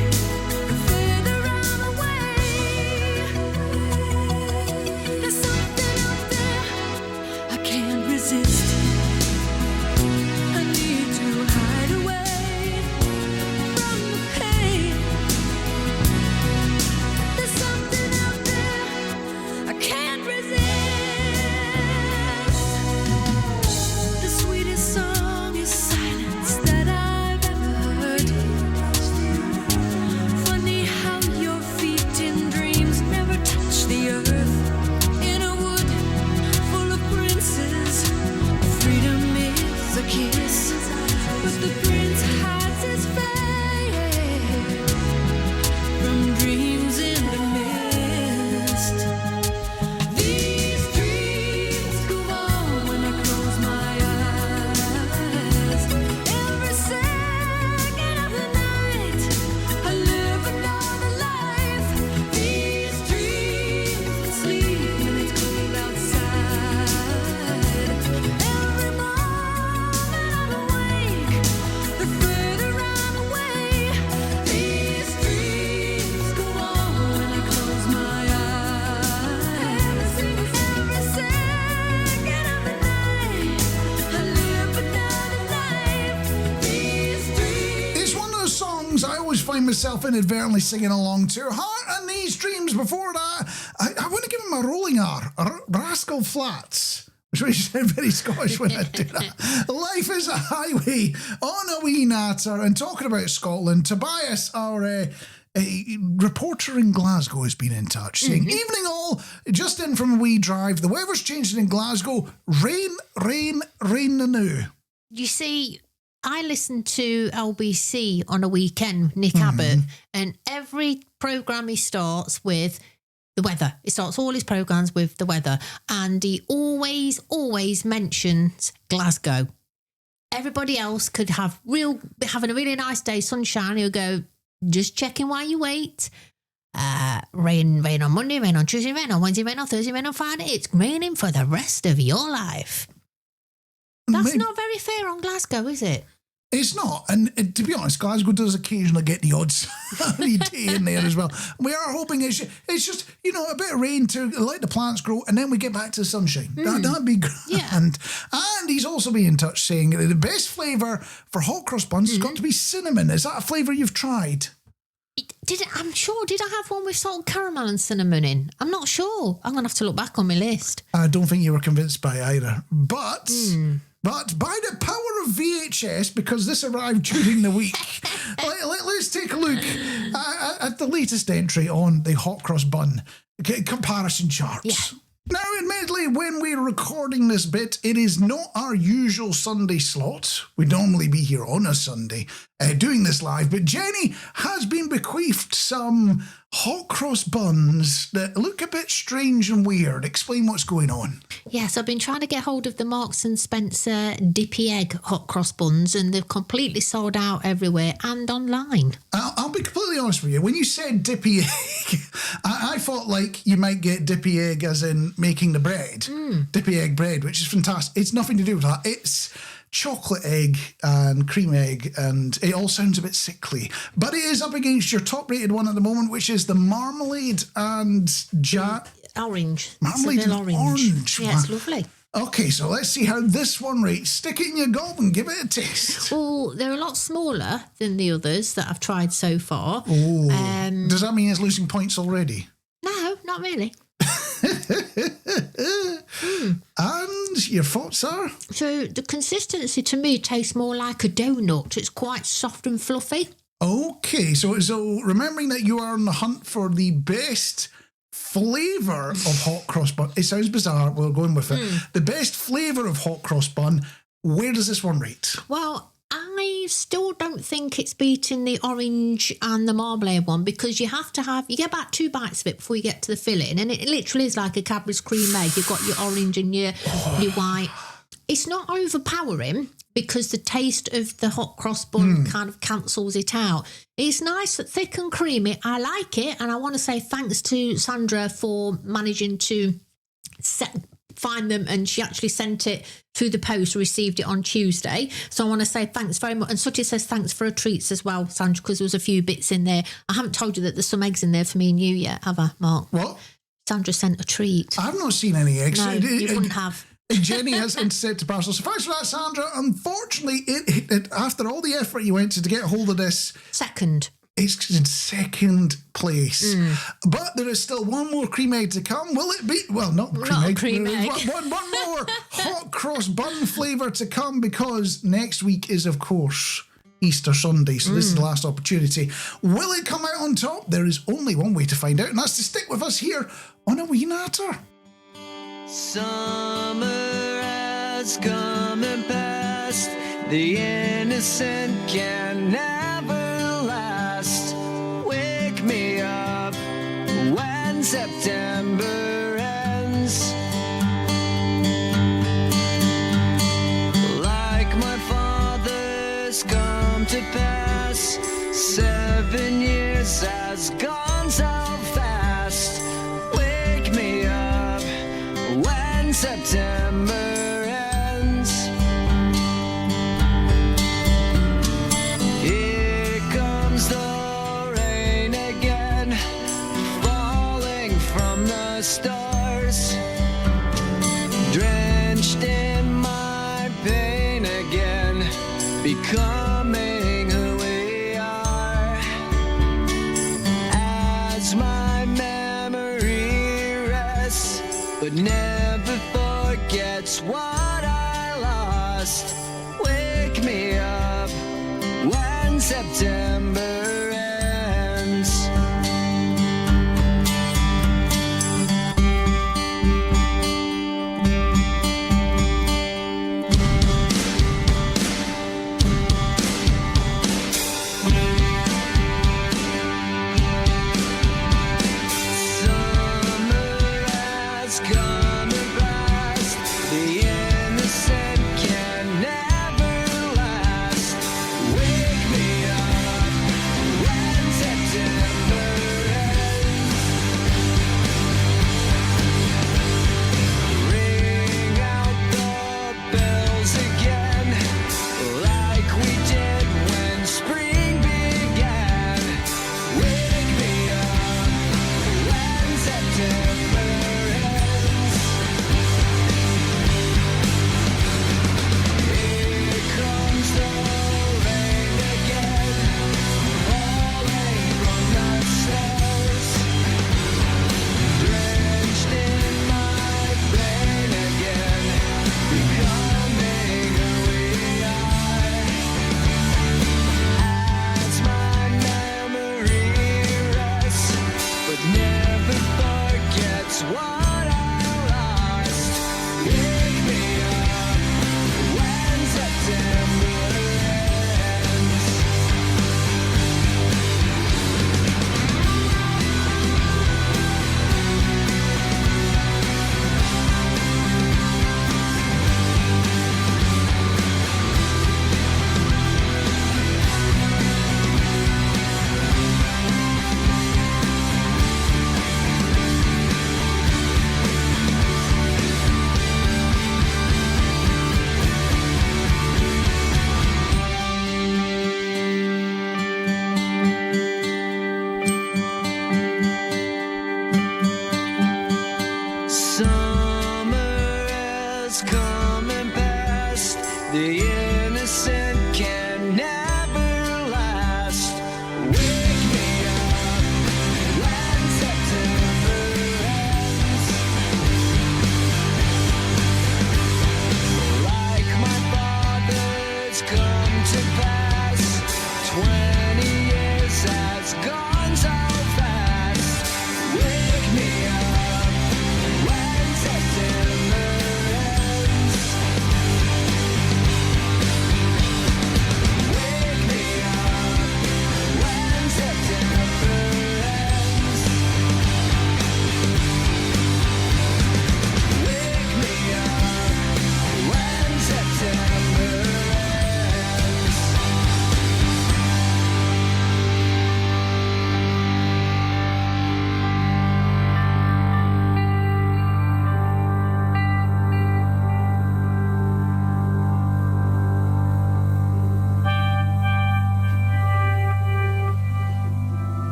the further I'm away. There's something out there I can't resist. I need to hide away from the pain. There's something out there I can't resist. The sweetest song is silence that I've ever heard. Funny how your feet in dreams never touch the earth. In a wood full of princes, freedom is a kiss, but the prince hides his face from dreams in the mist. These dreams go on when I close my eyes. Every second of the night, I live another life. These dreams that sleep when it's cold outside. Every moment I'm awake, the further I'm away. These dreams go on when I close my eyes. Every second of the night, I live another life. These dreams. It's one of those songs I always find myself inadvertently singing along to. Heart and These Dreams. Before that, I want to give him a rolling R, Rascal Flats, which makes you sound very Scottish when I do that. Life is a Highway on A Wee Natter. And talking about Scotland, Tobias, our reporter in Glasgow, has been in touch saying, evening all, just in from a wee drive. The weather's changing in Glasgow. Rain, rain, rain now. You see, I listen to LBC on a weekend, Nick Abbott, and every programme he starts with the weather. He starts all his programmes with the weather, and he always mentions Glasgow. Everybody else could have having a really nice day, sunshine. He'll go, just checking while you wait. Rain on Monday, rain on Tuesday, rain on Wednesday, rain on Thursday, rain on Friday. It's raining for the rest of your life. That's not very fair on Glasgow, is it? It's not, and to be honest, Glasgow does occasionally get the odd sunny day in there as well. We are hoping it's just, a bit of rain to let the plants grow, and then we get back to the sunshine. That'd be grand. Yeah. And he's also been in touch saying that the best flavour for hot cross buns has got to be cinnamon. Is that a flavour you've tried? Did I have one with salt, caramel and cinnamon in? I'm not sure. I'm going to have to look back on my list. I don't think you were convinced by either. But by the power of VHS, because this arrived during the week, let's take a look at the latest entry on the hot cross bun comparison charts. Yeah. Now, admittedly, when we're recording this bit, it is not our usual Sunday slot. We'd normally be here on a Sunday doing this live, but Jenny has been bequeathed some hot cross buns that look a bit strange and weird. Explain what's going on. Yes, I've been trying to get hold of the Marks and Spencer dippy egg hot cross buns, and they've completely sold out everywhere and online. I'll be completely honest with you. When you said dippy egg, I thought like you might get dippy egg as in making the bread. Dippy egg bread, which is fantastic. It's nothing to do with that. It's chocolate egg and cream egg, and it all sounds a bit sickly. But it is up against your top-rated one at the moment, which is the marmalade and Orange. Marmalade Seville and orange. Yeah, it's lovely. Okay, so let's see how this one rates. Stick it in your gob and give it a taste. Well, they're a lot smaller than the others that I've tried so far. Does that mean it's losing points already? No, not really. And your thoughts are? So the consistency to me tastes more like a donut. It's quite soft and fluffy. Okay, so remembering that you are on the hunt for the best flavour of hot cross bun. It sounds bizarre, we're going with it. The best flavour of hot cross bun, where does this one rate? Well, I still don't think it's beating the orange and the marmalade one, because you get about 2 bites of it before you get to the filling, and it literally is like a Cadbury's cream egg. You've got your orange and your white. It's not overpowering because the taste of the hot cross bun kind of cancels it out. It's nice, thick and creamy. I like it, and I want to say thanks to Sandra for managing to find them, and she actually sent it through the post, received it on Tuesday. So I want to say thanks very much. And Sutty says thanks for her treats as well, Sandra, because there was a few bits in there. I haven't told you that there's some eggs in there for me and you yet, have I, Mark? What? Sandra sent a treat. I've not seen any eggs. No, you wouldn't have. Jenny has sent to parcel. So thanks for that, Sandra. Unfortunately, it after all the effort you went to get hold of this, Second. it's in second place. But there is still one more cream egg to come. Will it be? Well, not cream egg. Cream egg. One more hot cross bun flavour to come, because next week is, of course, Easter Sunday. So this is the last opportunity. Will it come out on top? There is only one way to find out, and that's to stick with us here on A Wee Natter. Summer has come and passed. The innocent can never last. Wake me up when September ends. Like my father's come to pass. 7 years has gone so fast. Wake me up when September ends. Here comes the rain again, falling from the stars, drenched in my pain again, becoming who we are. As my memory rests, but never forgets what I lost. Wake me up when September ends. Summer has come and passed. The innocent can never last. Wake me up coming past. The innocent can never last. Wake me up when September ends. Like my father's come to pass. 20 years has gone so fast. Wake me up when September ends. Wake me up when September ends. Wake me up when September ends.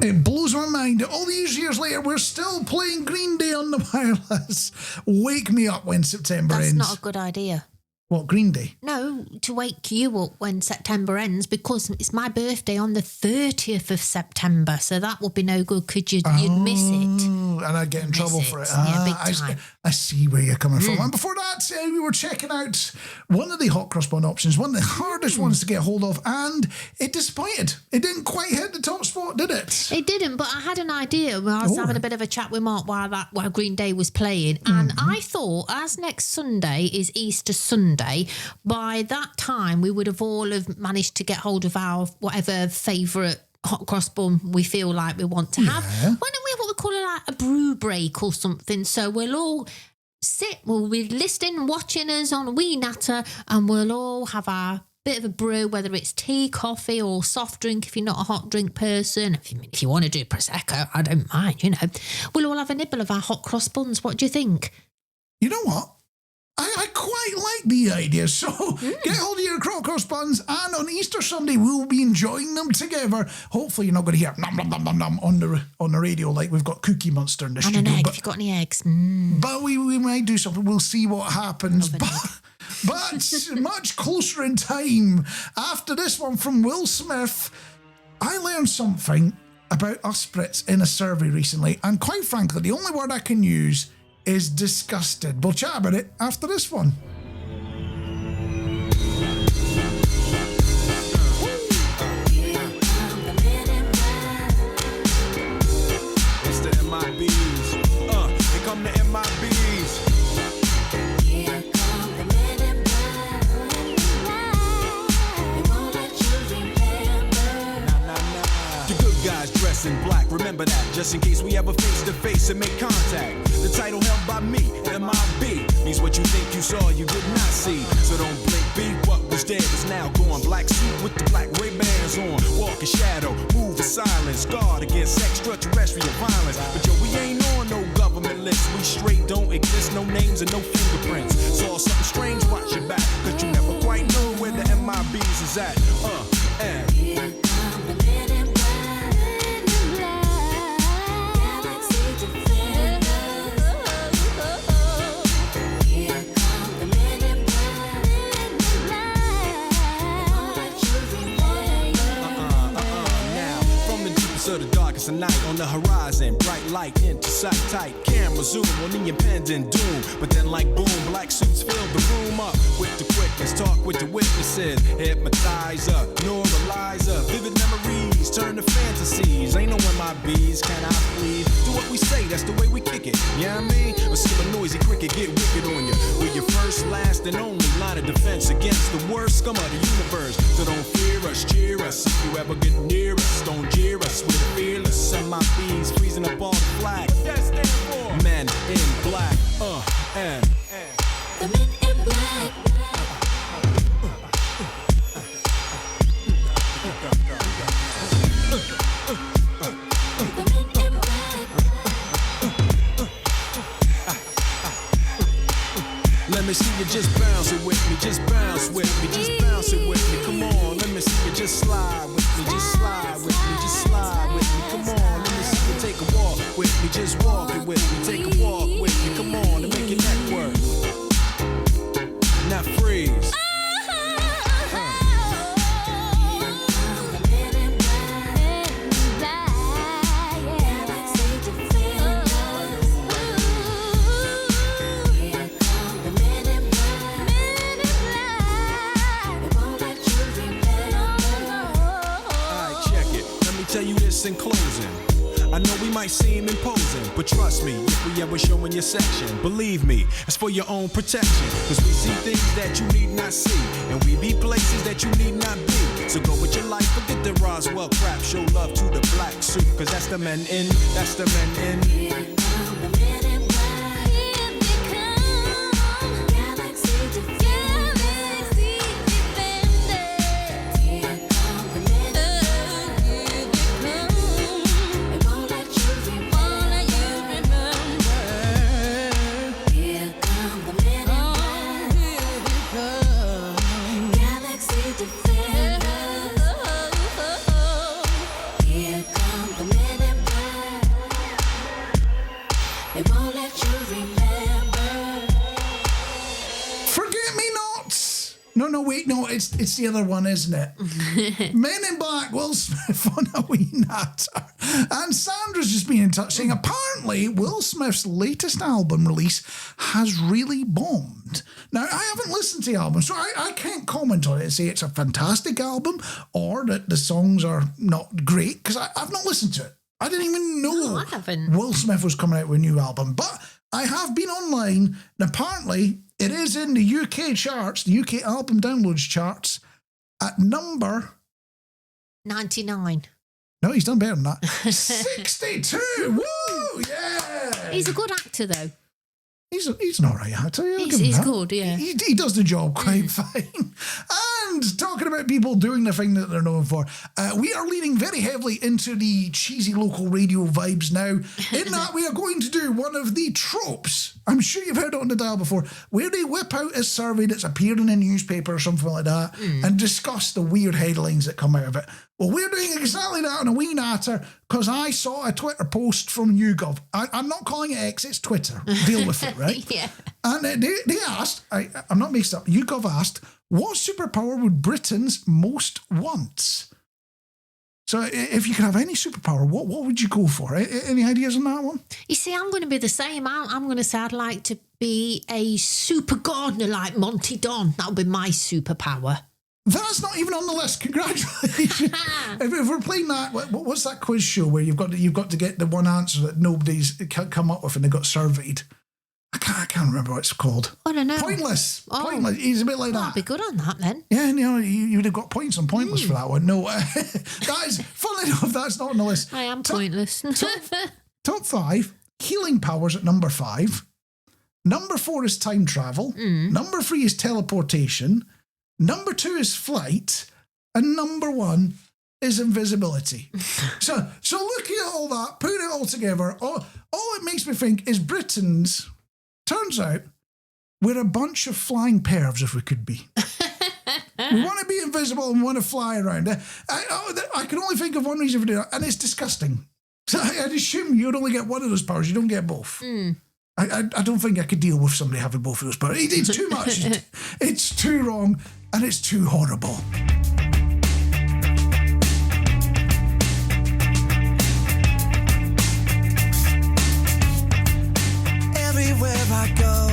It blows my mind that all these years later we're still playing Green Day on the wireless. Wake me up when September That's ends. not a good idea. What, Green Day? No, to wake you up when September ends, because it's my birthday on the 30th of September, so that would be no good because you'd miss it. Oh, and I'd get in trouble for it. Yeah, big I, time. I see where you're coming from. And before that, we were checking out one of the hot cross bun options, one of the hardest ones to get hold of, and it disappointed. It didn't quite hit the top spot, did it? It didn't, but I had an idea when I was having a bit of a chat with Mark while Green Day was playing, and I thought, as next Sunday is Easter Sunday, by that time we would have all have managed to get hold of our whatever favourite hot cross bun we feel like we want to have. Why don't we have what we call a brew break or something? So we'll all we'll be listening, watching us on A Wee Natter, and we'll all have our bit of a brew, whether it's tea, coffee, or soft drink if you're not a hot drink person. If you want to do Prosecco, I don't mind, you know. We'll all have a nibble of our hot cross buns. What do you think? You know what? I quite like the idea. So get hold of your hot cross buns, and on Easter Sunday we'll be enjoying them together. Hopefully you're not going to hear nom nom nom nom nom on the radio like we've got Cookie Monster in the And studio. an egg, if you've got any eggs. But we might do something. We'll see what happens. But much closer in time, after this one from Will Smith, I learned something about us Brits in a survey recently, and quite frankly, the only word I can use is disgusted. We'll chat about it after this one. It's the MIBs. Here come the MIBs. Here come the men in black. They won't let you remember. The good guys dress in black, remember that, just in case we ever face to face and make contact. The title held by me, MIB, means what you think you saw, you did not see. So don't blink, be what was dead is now gone. Black suit with the black Ray-Bans on, walk in shadow, move in silence, guard against extraterrestrial violence. But yo, we ain't on no government list, we straight don't exist, no names and no fingerprints. Saw something strange, watch your back, cause you never quite know where the MIBs is at. And Here come the men in black. Galaxy defenders. Here come the men in black. They won't let you remember. now, from the deepest of the darkest of night, on the horizon, bright light into sight tight. Camera zoom on the impending doom, but then like boom, black suits fill the room up with the quickness. Talk with the witnesses, hypnotizer, neuralizer, vivid memories turn to fantasies. Ain't no MIBs, can I please? Do what we say, that's the way we kick it. Yeah, I mean, or see a noisy cricket get wicked on you. We're your first, last, and only line of defense against the worst scum of the universe. So don't fear us, cheer us. If you ever get near us, don't jeer us. We're fearless. MIBs freezing up all the flag. What that stand for? Men in black. And The men in black. The men in black. let me see you just bounce it with me, just bounce with me, just bounce it with me. Come on, let me see you just slide with me, just slide with me, just slide with me. Come on, let me see you take a walk with me, just walk it with me, take a walk with me. Come on, and make your neck work. this in closing. I know we might seem imposing, but trust me, if we ever show in your section, believe me, it's for your own protection. Cause we see things that you need not see, and we be places that you need not be. So go with your life, forget the Roswell crap, show love to the black suit, cause that's the men in, that's the men in. Here come the men in black. Here they come. Galaxy defenders. Here come the men in black. Here they come. They won't let you remember. Here come the men in black. Here they come. Galaxy defenders. Here come the men in black. They won't let you remember. Forget me nots. No, wait, no, it's the other one, isn't it? Men in Black, Will Smith on A Wee Natter. And Sandra's just been in touch saying apparently Will Smith's latest album release has really bombed. Now, I haven't listened to the album, so I can't comment on it and say it's a fantastic album or that the songs are not great, because I've not listened to it. I didn't even know No, I haven't. Will Smith was coming out with a new album. But I have been online, and apparently it is in the UK charts, the UK album downloads charts, at number... 99. No, he's done better than that. 62! Woo! Yeah! He's a good actor, though. He's an alright actor. Yeah, I'll give him He's that. good, yeah. He does the job quite fine. And talking about people doing the thing that they're known for, we are leaning very heavily into the cheesy local radio vibes now, in that we are going to do one of the tropes. I'm sure you've heard it on the dial before, where they whip out a survey that's appeared in a newspaper or something like that and discuss the weird headlines that come out of it. Well, we're doing exactly that on A Wee Natter because I saw a Twitter post from YouGov. I'm not calling it X, it's Twitter. Deal with it, right? Yeah. And they asked, I'm not mixed up, YouGov asked, what superpower would Britons most want? So if you could have any superpower, what would you go for? Any ideas on that one? You see, I'm going to be the same. I'm going to say I'd like to be a super gardener like Monty Don. That would be my superpower. That's not even on the list. Congratulations. if we're playing that, what's that quiz show where you've got to get the one answer that nobody's come up with and they got surveyed? I can't remember what it's called. I don't know. Pointless. Oh. Pointless. He's a bit like Well, that. I'd be good on that then. Yeah, and you would have got points on Pointless for that one. No, guys, funnily enough, that's not on the list. I am pointless. Top 5, healing powers at number 5. Number 4 is time travel. Number 3 is teleportation. Number 2 is flight. And number 1 is invisibility. So looking at all that, putting it all together, all it makes me think is Britons, turns out, we're a bunch of flying pervs if we could be. We want to be invisible and want to fly around. I can only think of one reason for doing that, and it's disgusting. So I'd assume you'd only get one of those powers. You don't get both. I don't think I could deal with somebody having both of those powers. It's too much. It's too wrong, and it's too horrible. Everywhere I go,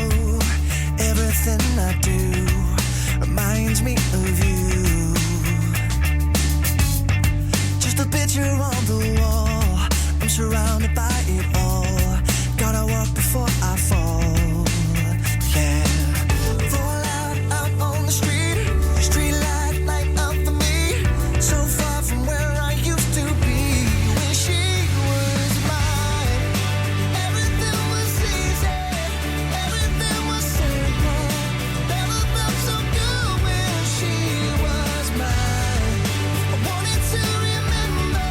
everything I do reminds me of you. Just a picture on the wall, I'm surrounded by it all. Gotta walk before I fall. Yeah. Fall out on the street light up for me. So far from where I used to be. When she was mine, everything was easy, everything was simple. Never felt so good when she was mine. I wanted to remember,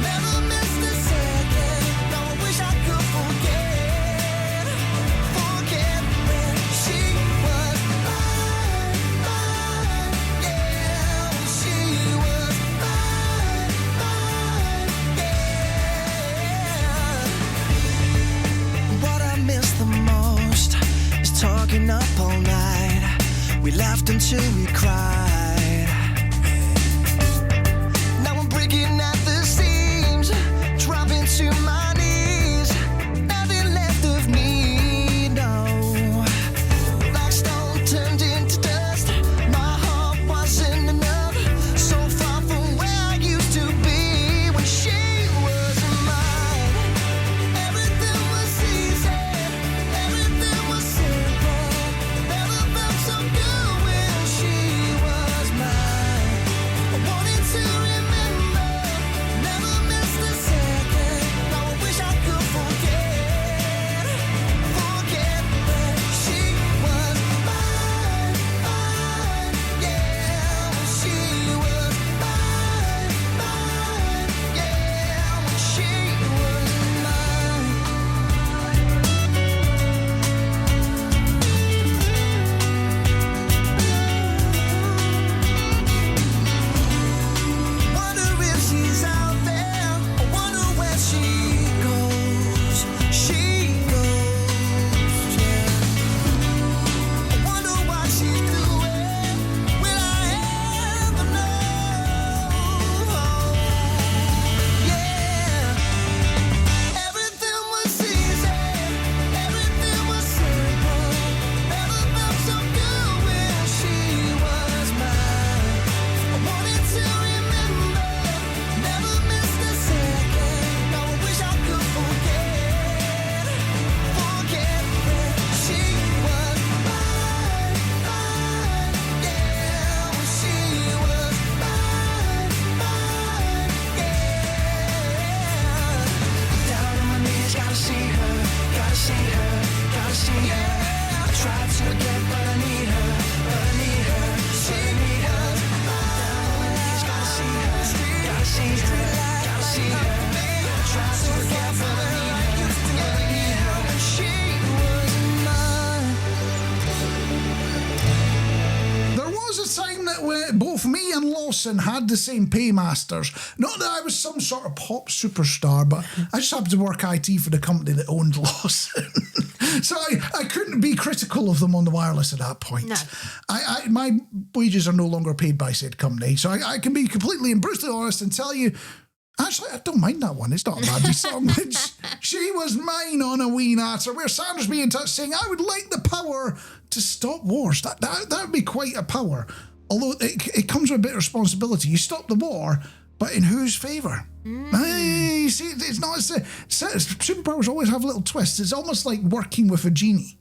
never missed a second. No, I wish I could forget when she was mine, yeah. When she was mine, yeah. What I miss the most is talking up all night. We laughed until we cried. Now I'm breaking at the seams, dropping to my knees. Nothing left of me, no. Like stone turned into dust. My heart wasn't enough. So far from where I used to be. When she both me and Lawson had the same paymasters. Not that I was some sort of pop superstar, but I just happened to work IT for the company that owned Lawson. So I couldn't be critical of them on the wireless at that point. No. My wages are no longer paid by said company, so I can be completely and brutally honest and tell you, actually, I don't mind that one. It's not a bad song. She was mine on A Wee Natter, where Sandra's be in touch saying, I would like the power to stop wars. That would be quite a power. Although it comes with a bit of responsibility. You stop the war, but in whose favour? You see, it's not. Superpowers always have little twists. It's almost like working with a genie.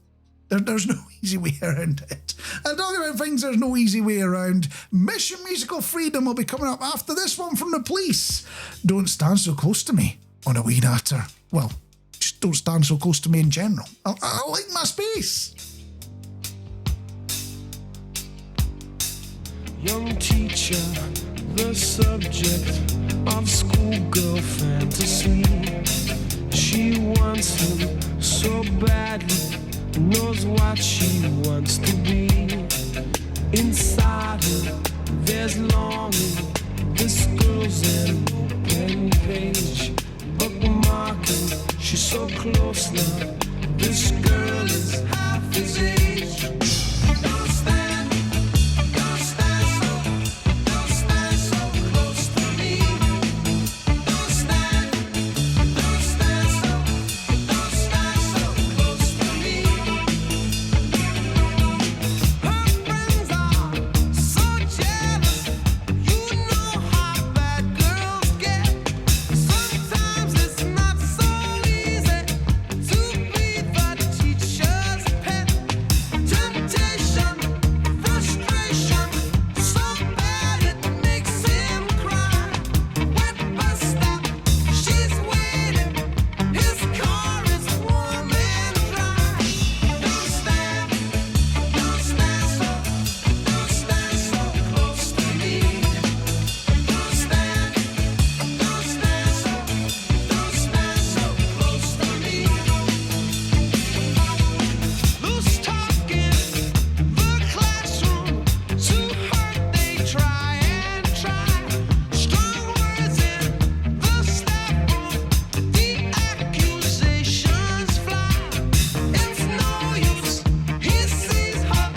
There's no easy way around it. And talking about things there's no easy way around, Mission Musical Freedom will be coming up after this one from the Police. Don't stand so close to me on A Wee Natter. Well, just don't stand so close to me in general. I like my space. Young teacher, the subject of schoolgirl fantasy. She wants him so badly, knows what she wants to be. Inside her, there's longing. This girl's an open page, bookmarking. She's so close now. This girl is half his age. Don't stand so close to me. Don't stand so close to me. Her friends are so jealous. You know how bad girls get. Sometimes it's not so easy to be the teacher's pet. Temptation, frustration, so bad it makes him cry. Wet bus stop, she's waiting. His car is warm and dry. Don't stand so close to me. Don't stand so close to me. Loose talking, the classroom, too hurt they try and try. Strong words in the staff room, the accusations fly. It's no use, he sees her,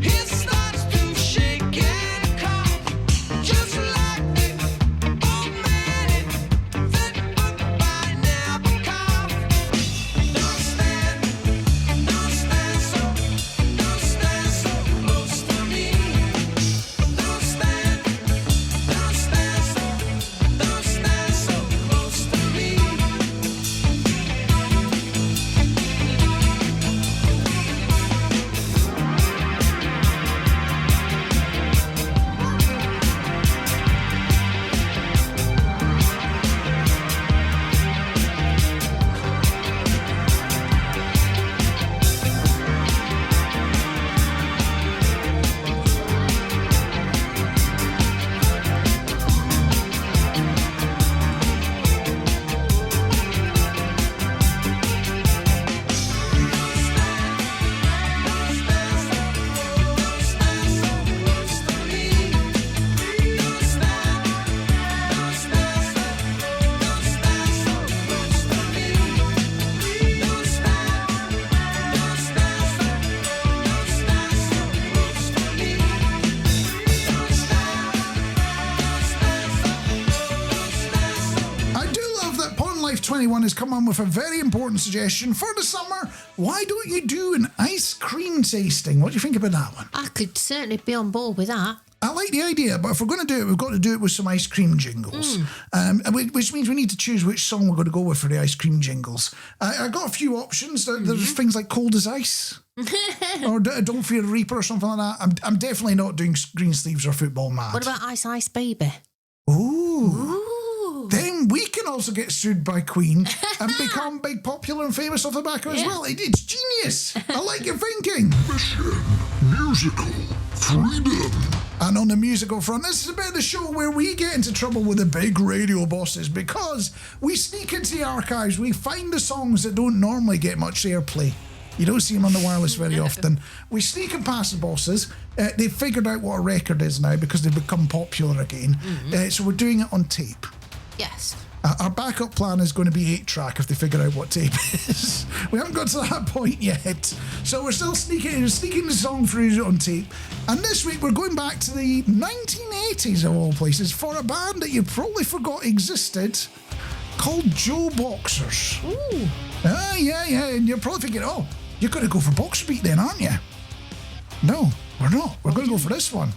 he starts to shake and cough. Just like the old man in that book by Nabokov. Don't stand so close to me. Don't stand so close to me. I do love that Pawn Life 21 has come on with a very important suggestion for the summer. Why don't you do an ice cream tasting? What do you think about that one? I could certainly be on board with that. I like the idea, but if we're going to do it, we've got to do it with some ice cream jingles, which means we need to choose which song we're going to go with for the ice cream jingles. I got a few options. There's things like Cold as Ice or Don't Fear the Reaper or something like that. I'm definitely not doing Green Sleeves or Football Mad. What about Ice Ice Baby? Ooh. Then we can also get sued by Queen and become big, popular and famous off the back of it as well. It's genius. I like your thinking. Mission Musical Freedom. And on the musical front, this is a bit of the show where we get into trouble with the big radio bosses because we sneak into the archives, we find the songs that don't normally get much airplay, You don't see them on the wireless very often. We sneak and pass the bosses. They've figured out what a record is now because they've become popular again. So we're doing it on tape. Yes. Our backup plan is going to be 8-track if they figure out what tape is. We haven't got to that point yet. So we're still sneaking the song through on tape. And this week we're going back to the 1980s of all places for a band that you probably forgot existed called Joe Boxers. Ooh. Yeah. And you're probably thinking, oh, you're going to go for Boxer Beat then, aren't you? No, we're not. We're going to go for this one.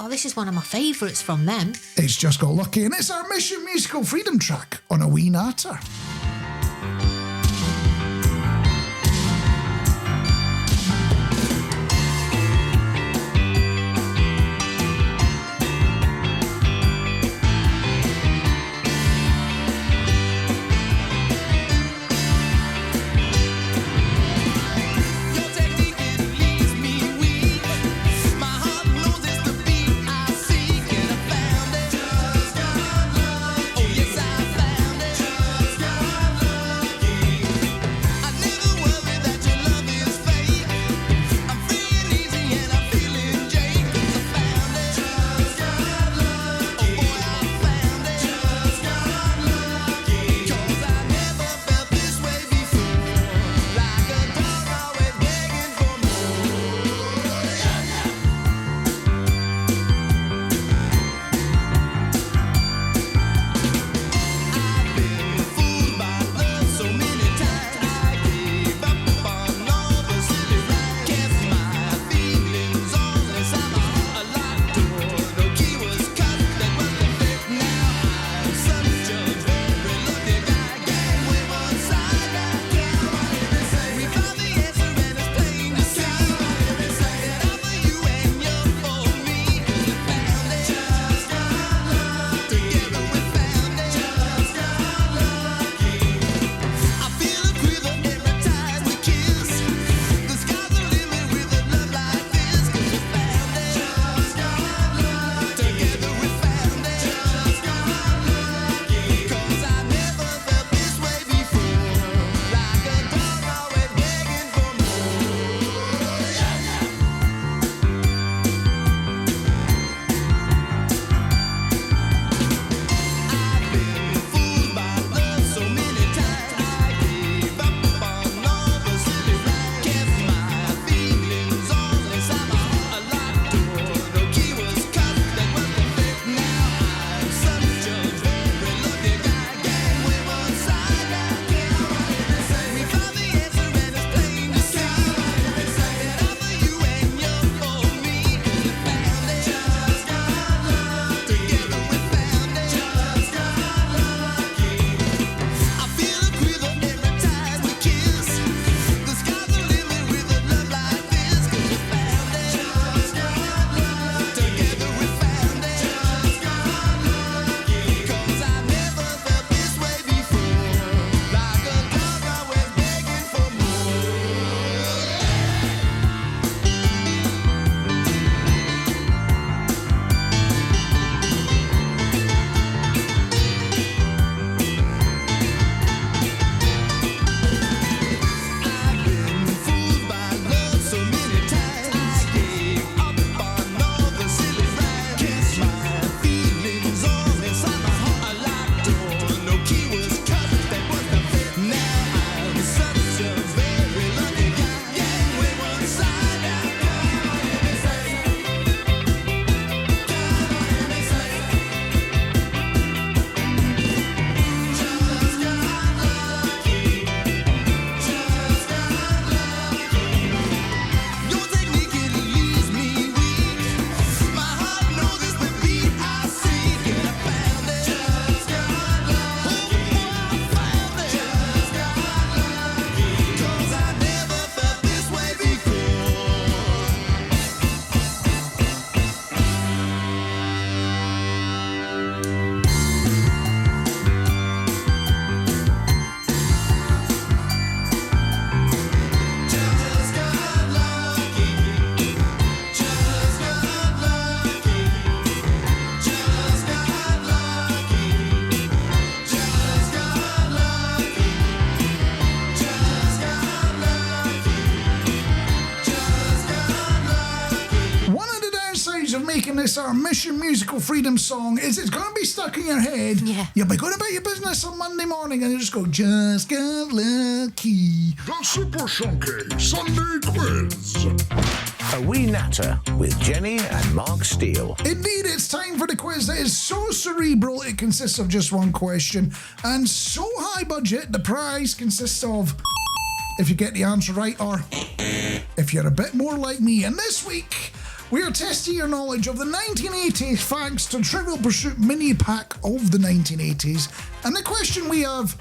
Oh, this is one of my favourites from them. It's Just Got Lucky, and it's our Mission Musical Freedom track on A Wee Natter. Just got lucky. of making this our Mission Musical Freedom song is it's going to be stuck in your head. Yeah. You'll be going about your business on Monday morning and you just go, just got lucky. The Super Shonky Sunday Quiz. A Wee Natter with Jenny and Marc Steele. Indeed, it's time for the quiz that is so cerebral it consists of just one question, and so high budget the prize consists of if you get the answer right or if you're a bit more like me. And this week, we are testing your knowledge of the 1980s thanks to Trivial Pursuit mini pack of the 1980s. And the question we have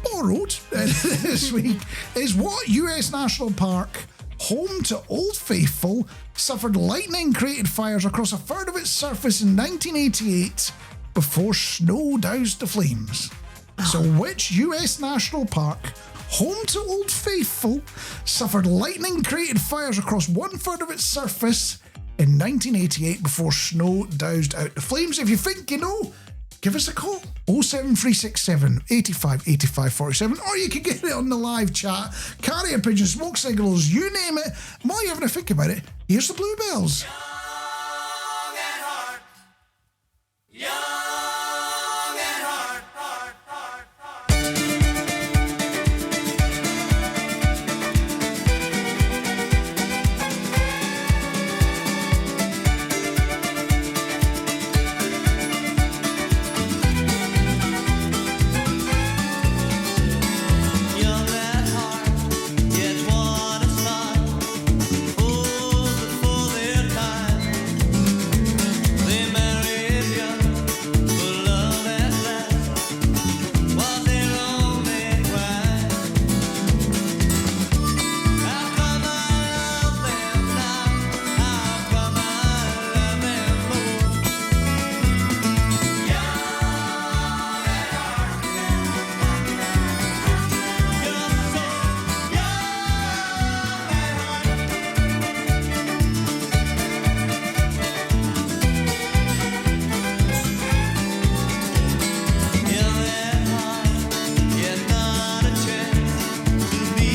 borrowed this week is what US National Park, home to Old Faithful, suffered lightning-created fires across a third of its surface in 1988 before snow doused the flames? So which US National Park, home to Old Faithful, suffered lightning-created fires across one third of its surface in 1988 before snow doused out the flames? If you think you know, give us a call, 07367 85 85 47, or you can get it on the live chat, carrier pigeon, smoke signals, you name it. And while you're having to think about it, here's the Bluebells. Young at heart, yet what a smile. Fools before their time. They married young, for love at last was their only crime. How come I love them now? How come I love them more? Young at heart, you're so young at heart. Young at heart, yet not a chance to be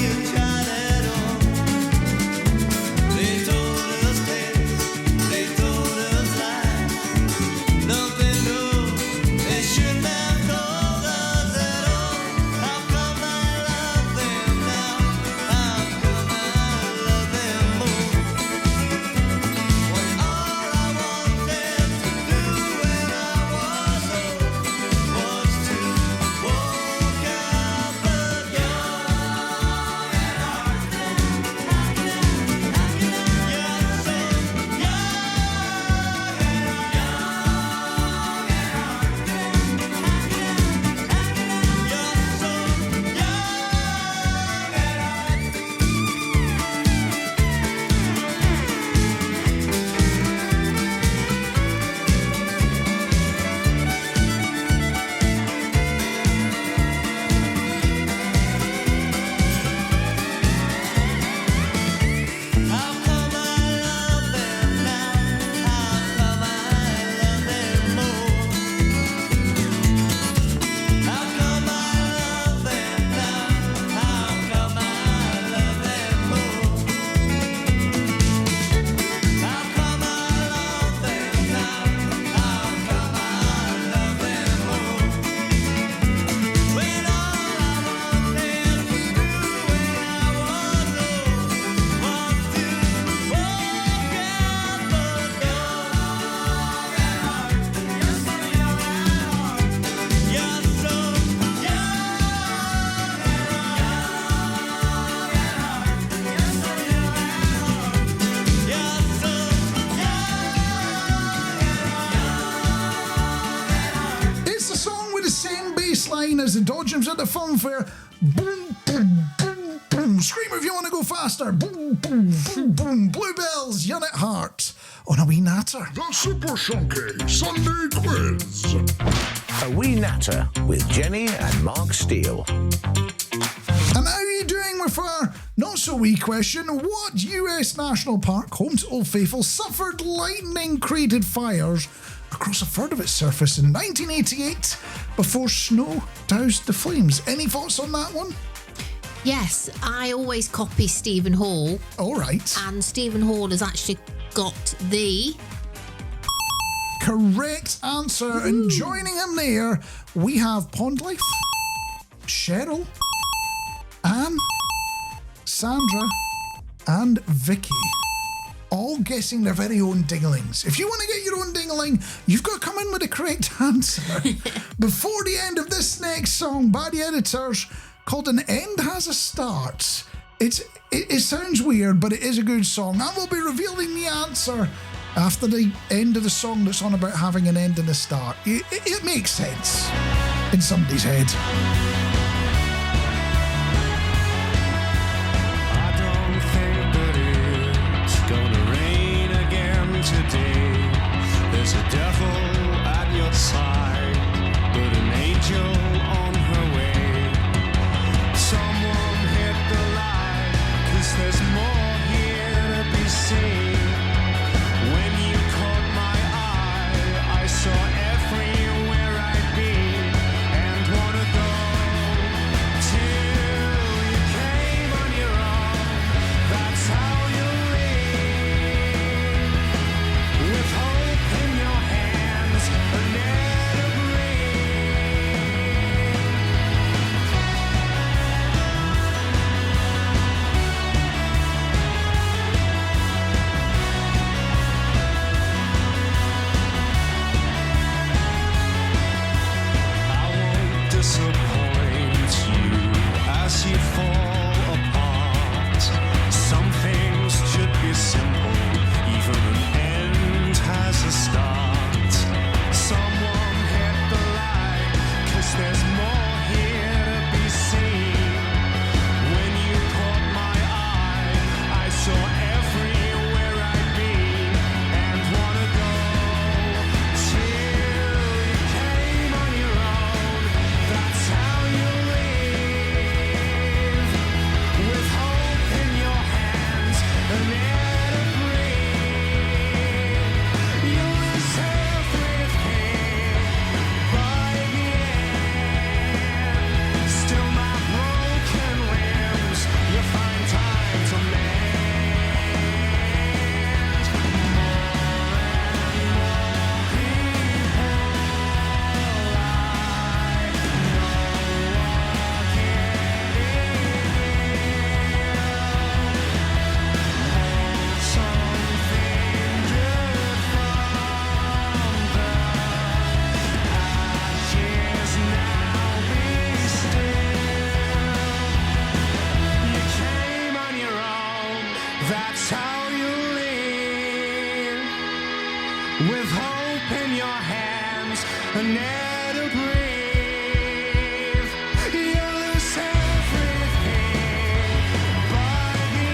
a child at all. They told us tales, they told us lies. Nothing new, they shouldn't have told us at all. How come I love them now? How come I love them more? Was all I wanted to do when I was old was to walk out the young at heart. You're so young at How come I love them now? How come I love them more? How come I love them now? How come I love them more? How come I love them now? How come I love them more? When all I wanted to do when I was old was to walk out the door. You're so young at heart. You're so young at heart. You're so young at heart. You're so young. It's the song with the same bass line as the Dodgems at the fun fair. Boom, boom, boom, boom. Scream if you want to go faster. Boom, boom, boom, boom. Bluebells, Young at Heart on A Wee Natter. The Super Shonky Sunday Quiz. A Wee Natter with Jenny and Marc Steele. And how are you doing with our not-so-wee question? What US National Park, home to Old Faithful, suffered lightning-created fires across a third of its surface in 1988 before snow doused the flames? Any thoughts on that one? Yes, I always copy Stephen Hall, All right. and Stephen Hall has actually got the Correct answer. And joining him there, we have Pond Life, Cheryl, Anne, Sandra, and Vicky. All guessing their very own dinglings. If you want to get your own dingling, you've got to come in with the correct answer before the end of this next song by the Editors, called An End Has a Start. It sounds weird, but it is a good song. And we'll be revealing the answer after the end of the song that's on about having an end and a start. It makes sense in somebody's head. I don't think that it's gonna rain again today. There's a devil at your side, but an angel on her way. Someone hit the light, 'cause there's more here to be seen. When you caught my eye, I saw everywhere I'd been and wanna go till you came on your own. That's how you live, with hope in your hands and never I won't disappoint you as you fall apart. Some things should be simple, even an end has a start. Someone hit the light, 'cause there's more here to be seen. When you caught my eye, I saw everywhere I'd been and wanna go till you came on your own. That's how you live, with hope in your hands and air to breathe. You lose everything by the end. Still my broken limbs, you find time to mend. More and more people I know are getting ill. Something good from the ashes now be still. You came on your own, that's how you live, with hope in your hands and air to breathe. You lose everything by the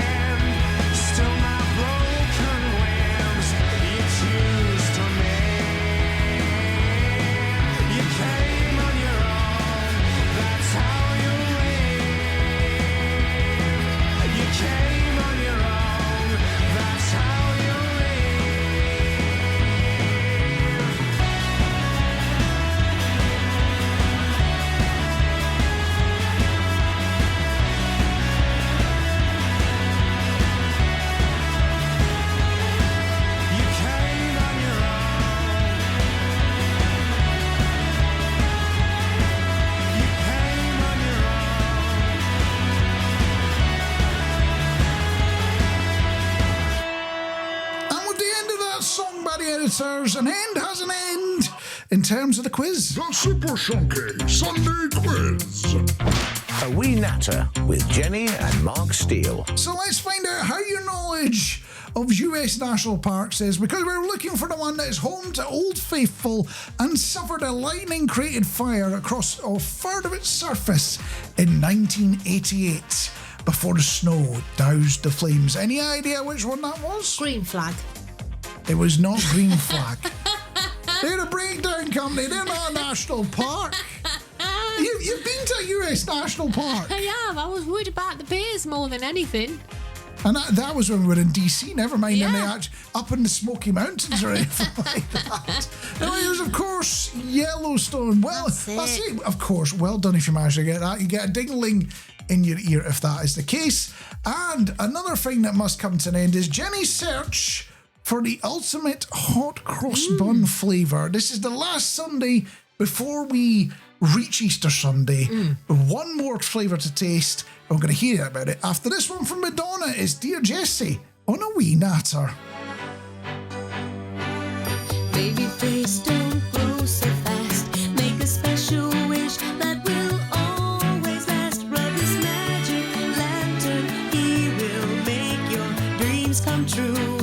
end. Still my broken limbs you choose to mend. You came on your own, that's how you live. You came on your own, that's how you live. You came on your own. You came on your And with the end of that song by the Editors, an end has an end in terms of the quiz. The Super Chunky Sunday Quiz. A Wee Natter with Jenny and Marc Steele. So let's find out how your knowledge of US national parks is, because we're looking for the one that is home to Old Faithful and suffered a lightning-created fire across a third of its surface in 1988 before the snow doused the flames. Any idea which one that was? green flag. It was not Green Flag. They're a breakdown company. They're not a national park. You've been to a US national park. I have. I was worried about the bears more than anything. And that was when we were in DC, never mind up in the Smoky Mountains or anything like that. Now, here's, of course, Yellowstone. Well, I say, of course, well done if you manage to get that. You get a ding-a-ling in your ear if that is the case. And another thing that must come to an end is Jenny's search for the ultimate hot cross bun flavour. This is the last Sunday before we reach Easter Sunday. One more flavour to taste. We're going to hear about it after this one from Madonna. Is Dear Jessie on A Wee Natter. Baby face, don't grow so fast. Make a special wish that will always last. Rub this magic lantern, he will make your dreams come true.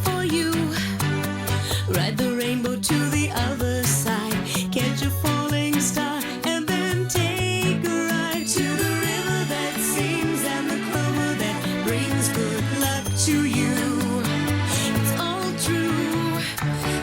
For you, ride the rainbow to the other side. Catch a falling star and then take a ride to the river that sings and the clover that brings good luck to you. It's all true.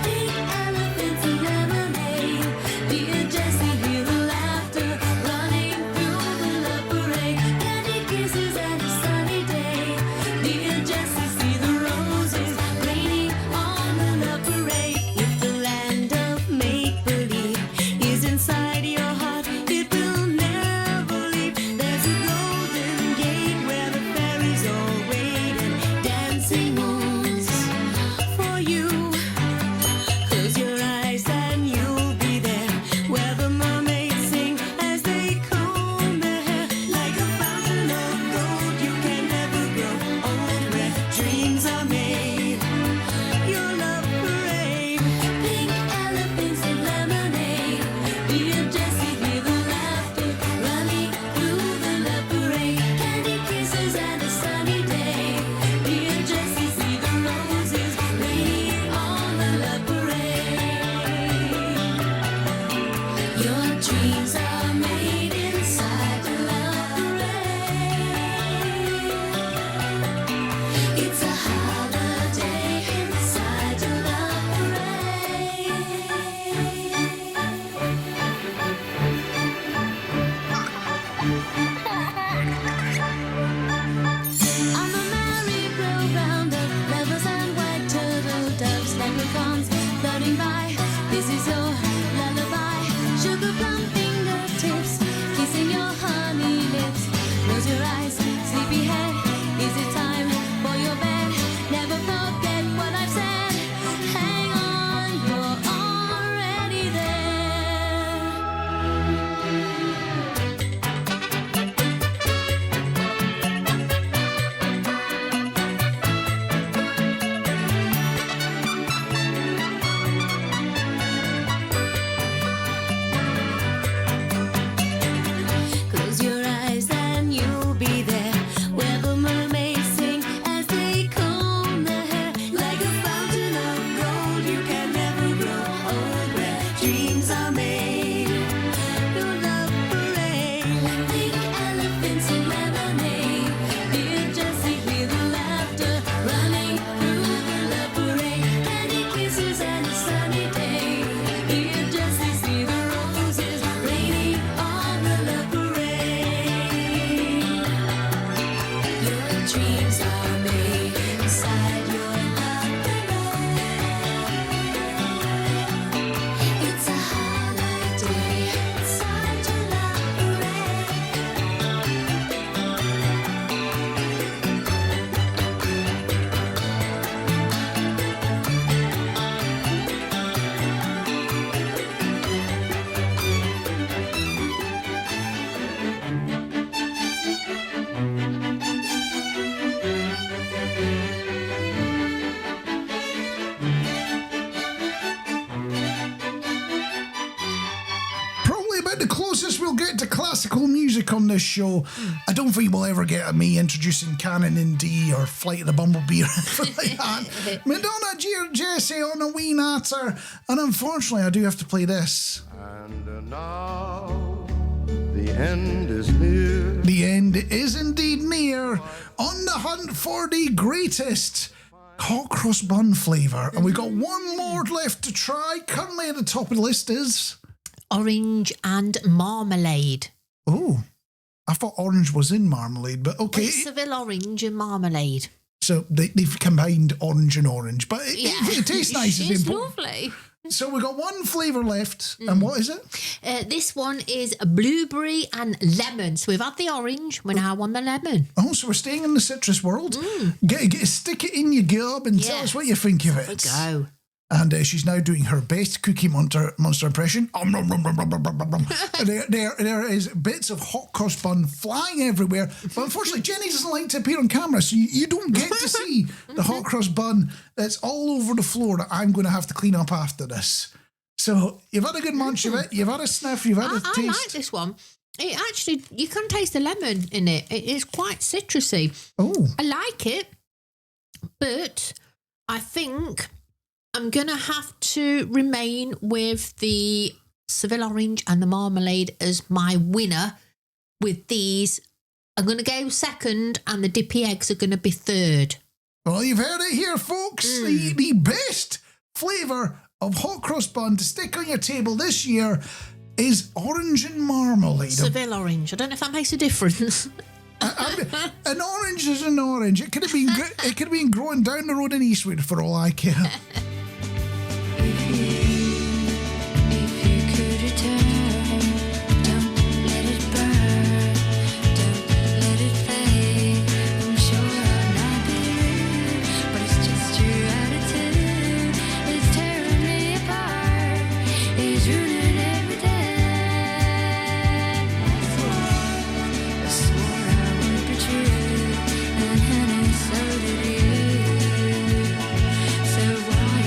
Pink elephants and lemonade. Dear Jessie, hear the laughter running through the love parade. Candy kisses and a sunny day. Dear Jessie, see the roses raining on the love parade. If the land of make-believe is inside your heart, it will never leave. There's a golden gate where the fairies all wait and dancing moons for you. Close your eyes and you'll be there, where the mermaids sing as they comb their hair. Like a fountain of gold, you can never grow old, where dreams are made. Your love parade. Pink elephants and lemonade. Dear Jessie, hear the laughter running through the love parade. Candy kisses and a sunny day. Dear Jessie, see the roses raining on the love parade. Your dreams are made inside the love parade. It's a holiday inside the love parade. On the merry-go-round of lovers and white turtle doves, leprechauns floating by. This is your lullaby. Sugar plum fingertips, kissing your honey lips. Close your eyes, sleepyhead. Is it time for your bed? Never forget what I've said. Hang on, you're already there. Close your eyes and you'll be there, where the mermaids sing as they comb their hair. Like a fountain of gold, you can never grow old, where dreams are made. Your love parade. Pink elephants and lemonade. Dear Jessie, hear the laughter running through the love parade. Candy kisses and a sunny day. Dear Jessie, see the roses raining on the love parade. Your dreams are made inside your love parade. It's a holiday inside your love parade. Probably about the closest we'll get to classical music on this show. I don't think we'll ever get me introducing Canon in D or Flight of the Bumblebee or anything like that. Madonna, Dear Jessie on A Wee Natter. And unfortunately, I do have to play this. And now the end is near. The end is indeed near. On the hunt for the greatest hot cross bun flavour. And we've got one more left to try. Currently at the top of the list is... Orange and marmalade. Oh, I thought orange was in marmalade, but okay. It's Seville orange and marmalade. So they've combined orange and orange, but it tastes nice. It's lovely. So we've got one flavour left, and what is it? This one is blueberry and lemon. So we've had the orange, we're now on the lemon. Oh, so we're staying in the citrus world. Stick it in your gob and tell us what you think of it. Go. And she's now doing her best Cookie Monster impression. There is bits of hot cross bun flying everywhere. But unfortunately, Jenny doesn't like to appear on camera, so you don't get to see the hot cross bun that's all over the floor that I'm going to have to clean up after this. So you've had a good munch of it. You've had a sniff. You've had a taste. I like this one. It actually, you can taste the lemon in it. It is quite citrusy. Oh. I like it, but I think I'm going to have to remain with the Seville orange and the marmalade as my winner with these. I'm going to go second and the dippy eggs are going to be third. Well, you've heard it here, folks. The best flavour of hot cross bun to stick on your table this year is orange and marmalade. Seville orange. I don't know if that makes a difference. An orange is an orange. It could have been growing down the road in Eastwood for all I care. So why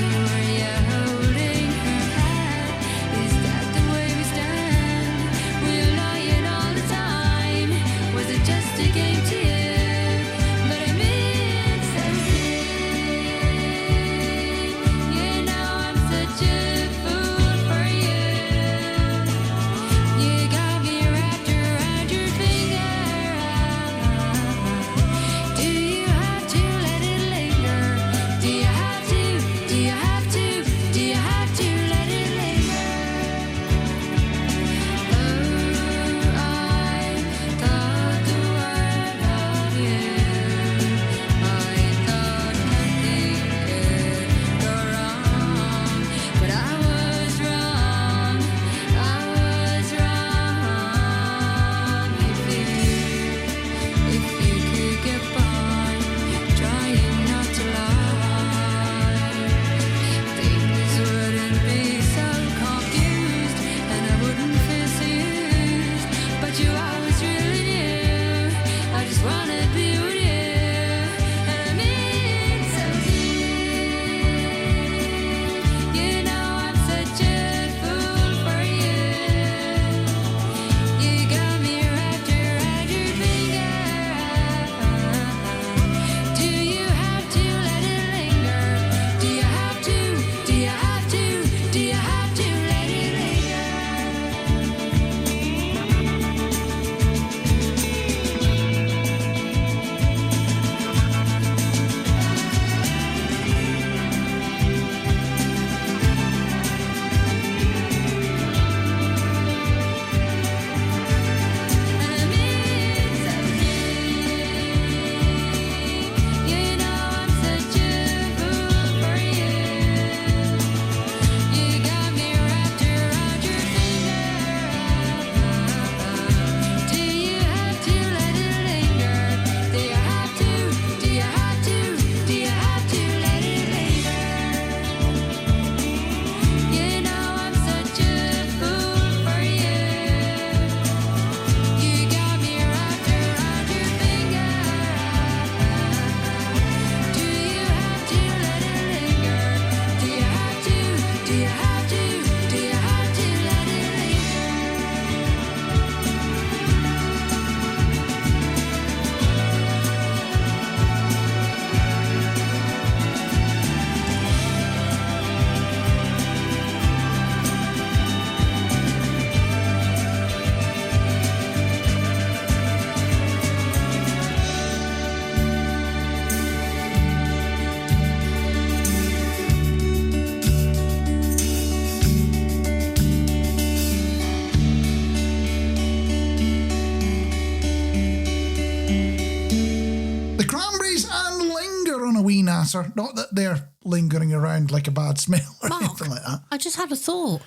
answer. Not that they're lingering around like a bad smell or Mark, anything like that. I just had a thought.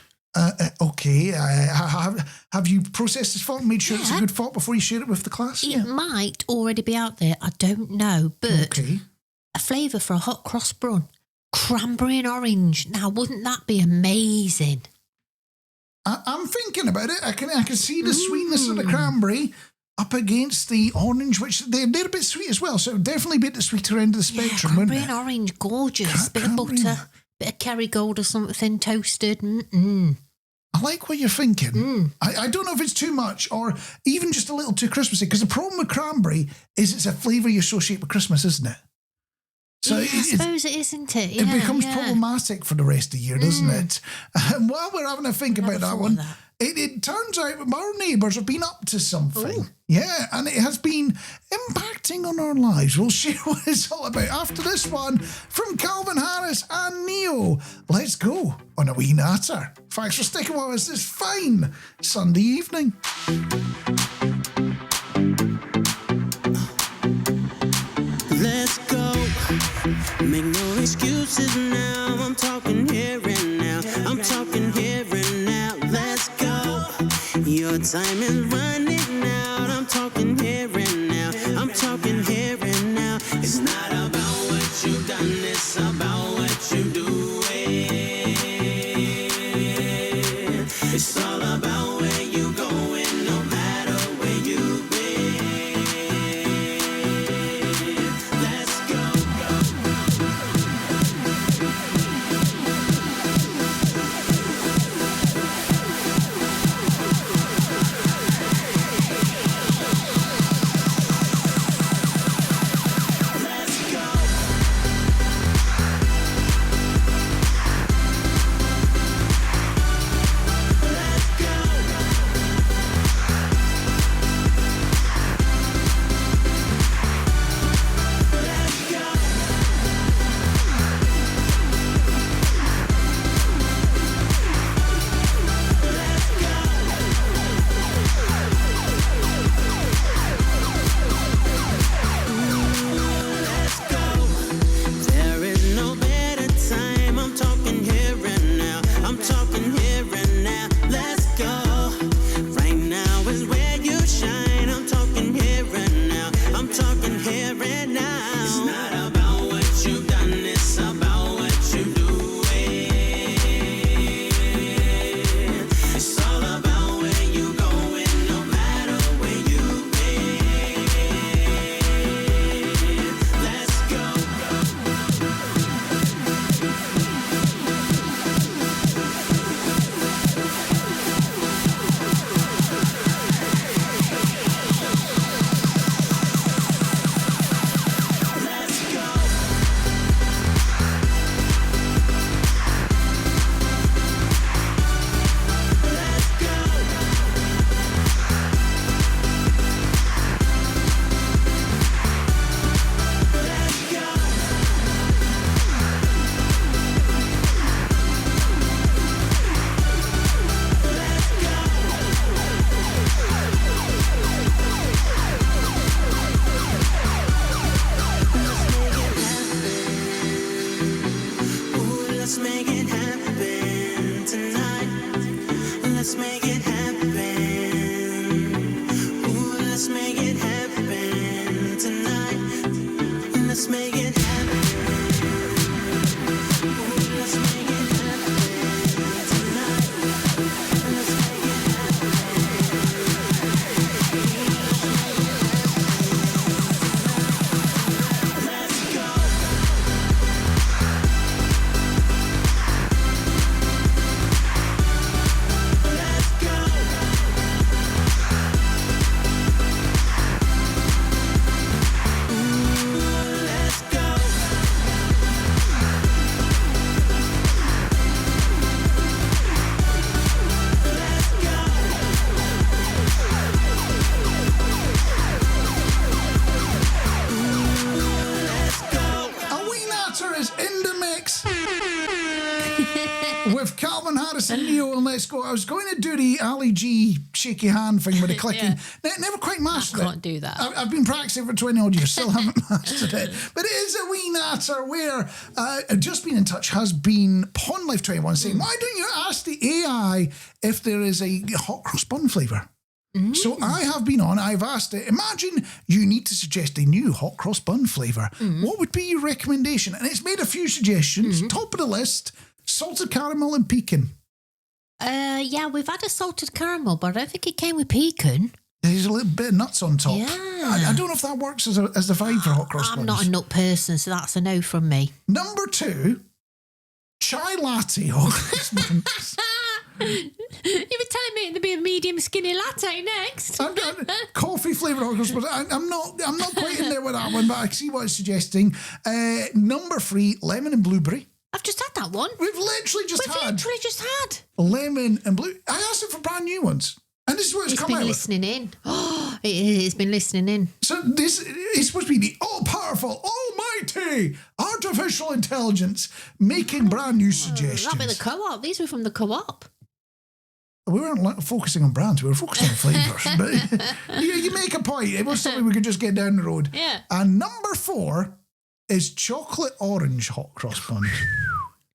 Okay. Have you processed this thought and made sure it's a good thought before you share it with the class? It might already be out there. I don't know. But a flavour for a hot cross bun. Cranberry and orange. Now, wouldn't that be amazing? I'm thinking about it. I can see the sweetness of the cranberry up against the orange, which they're a bit sweet as well. So it would definitely be at the sweeter end of the spectrum, cranberry wouldn't it? and orange, gorgeous. Bit of butter, bit of Kerrygold or something toasted. I like what you're thinking. I don't know if it's too much or even just a little too Christmassy, because the problem with cranberry is it's a flavour you associate with Christmas, isn't it? So I suppose it is, isn't it? It becomes problematic for the rest of the year, doesn't it? And while we're having a think about that one, it turns out our neighbours have been up to something. Ooh. Yeah, and it has been impacting on our lives. We'll share what it's all about after this one from Calvin Harris and Neo. Let's go on A Wee Natter. Thanks for sticking with us this fine Sunday evening. Let's go. Make no excuses now. I'm talking here and now. I'm talking here and now. Let's go. Your time is running out. I'm talking here and now. I'm talking here and now. It's not about what you've done, it's about what you do. It's all about where you going, no matter where you've been. Let's go. There is no better time. I'm talking here and now. I'm talking here and now. Let's go. Right now is where you shine. I'm talking here and now. I'm talking here and now. It's not about what you've done, it's about what you do. It's all about where you going, no matter where you've been. Let's go. Ooh, let's make it happen tonight. Let's make it happen. Ooh, let's make it happen tonight. Let's make it happen. Ooh, let's make it happen tonight. Let's make it happen. Let's go. A Wee Natter is in the mix with Calvin Harris listen, Neil, and let's go. I was going to do the Ali G shaky hand thing with the clicking. Never quite mastered it. I can't do that. I've been practicing for 20 odd years, still haven't mastered it. But it is a wee natter where Just Been in Touch has been Pond Life 21 saying, why don't you ask the AI if there is a hot cross bun flavour? So I have been on, I've asked it, imagine you need to suggest a new hot cross bun flavour. What would be your recommendation? And it's made a few suggestions. Top of the list, salted caramel and pecan. Yeah, we've had a salted caramel, but I don't think it came with pecan. There's a little bit of nuts on top. Yeah. I don't know if that works as the vibe for hot cross buns. I'm not a nut person, so that's a no from me. Number 2, chai latte hot cross buns. You were telling me it'd be a medium skinny latte next. Coffee flavoured hot cross buns. I'm not quite in there with that one, but I see what it's suggesting. Number 3, lemon and blueberry. I've just had that one. We've literally just had lemon and blue. I asked it for brand new ones. And this is what it's come out with. It's been listening in. Oh, it's been listening in. So this is supposed to be the all-powerful, almighty artificial intelligence making brand new suggestions. That'd be the co-op. These were from the co-op. We weren't focusing on brands, we were focusing on flavours. But you make a point. It was something we could just get down the road. Yeah. And number 4 is chocolate orange hot cross buns.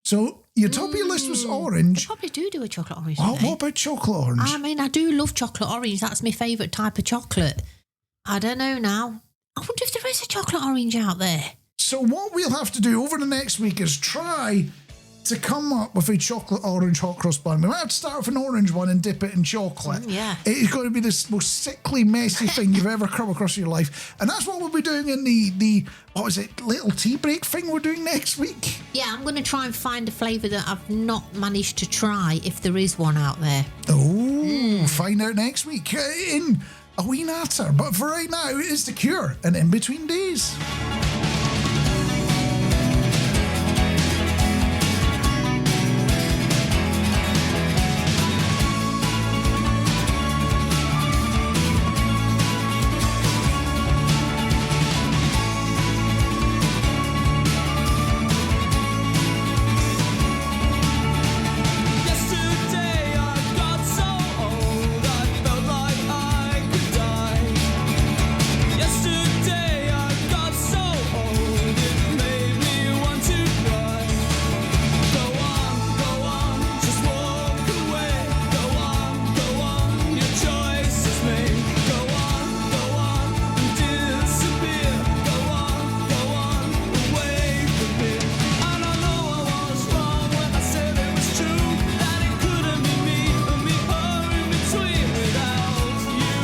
So your top of your list was orange. They probably do a chocolate orange. What about chocolate orange? I mean, I do love chocolate orange. That's my favourite type of chocolate. I don't know now. I wonder if there is a chocolate orange out there. So what we'll have to do over the next week is try to come up with a chocolate orange hot cross bun. We might have to start with an orange one and dip it in chocolate. Yeah. It's going to be the most sickly, messy thing you've ever come across in your life. And that's what we'll be doing in the what was it, little tea break thing we're doing next week? Yeah, I'm going to try and find a flavour that I've not managed to try, if there is one out there. Oh, find out next week in A Wee Natter. But for right now, it is The Cure and In Between Days. Yesterday I got so old I felt like I could die. Yesterday I got so old it made me want to cry. Go on, just walk away. Go on, your choice is made. Go on, and disappear. Go on, away from me. And I know I was wrong when I said it was true, that it couldn't be me and me her in between without you,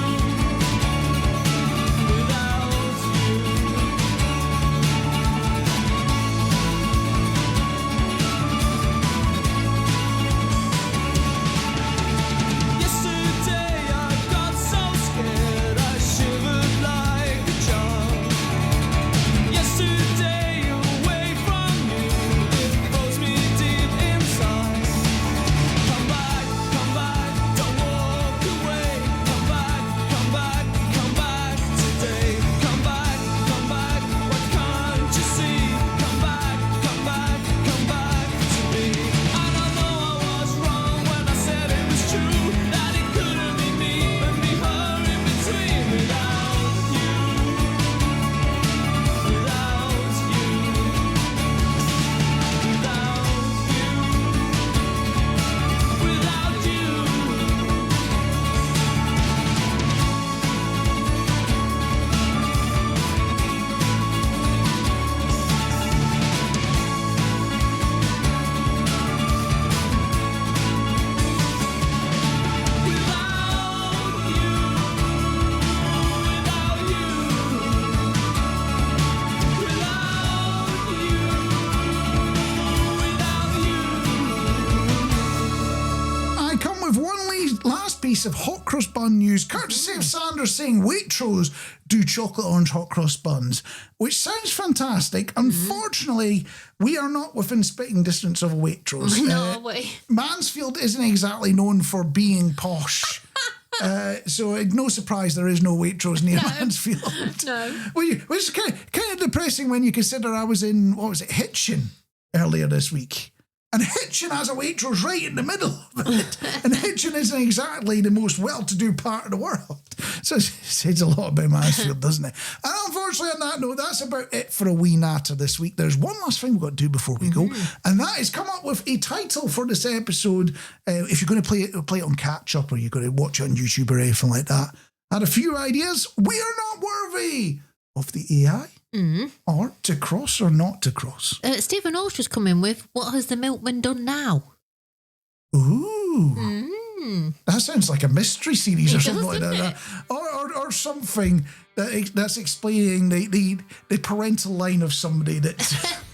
Yesterday I got so scared I shivered like a child. Yesterday away from you, it froze me deep inside. Come back, don't walk away. Come back today. Come back, what can't you see? Come back to me. And I know I was wrong when I said it was true, that it couldn't be me and me her in between without you. I come with one last piece of hot cross bun news, courtesy of Sandra saying Waitrose do chocolate orange hot cross buns, which sounds fantastic. Unfortunately, we are not within spitting distance of a Waitrose. No way. Mansfield isn't exactly known for being posh. So no surprise there is no Waitrose near Mansfield. No. Which is kind of depressing when you consider I was in, Hitchin earlier this week. and Hitchin has a Waitrose right in the middle of it. And Hitchin isn't exactly the most well-to-do part of the world. So it says a lot about Mansfield, doesn't it? And unfortunately, on that note, that's about it for A Wee Natter this week. There's one last thing we've got to do before we go, and that is come up with a title for this episode. If you're going to play it on catch-up, or you're going to watch it on YouTube or anything like that. I had a few ideas. We are not worthy of the AI. Or to cross or not to cross. Stephen Ulstra's come in with, what has the milkman done now? Ooh. That sounds like a mystery series or something like that. Or something that's explaining the parental line of somebody that...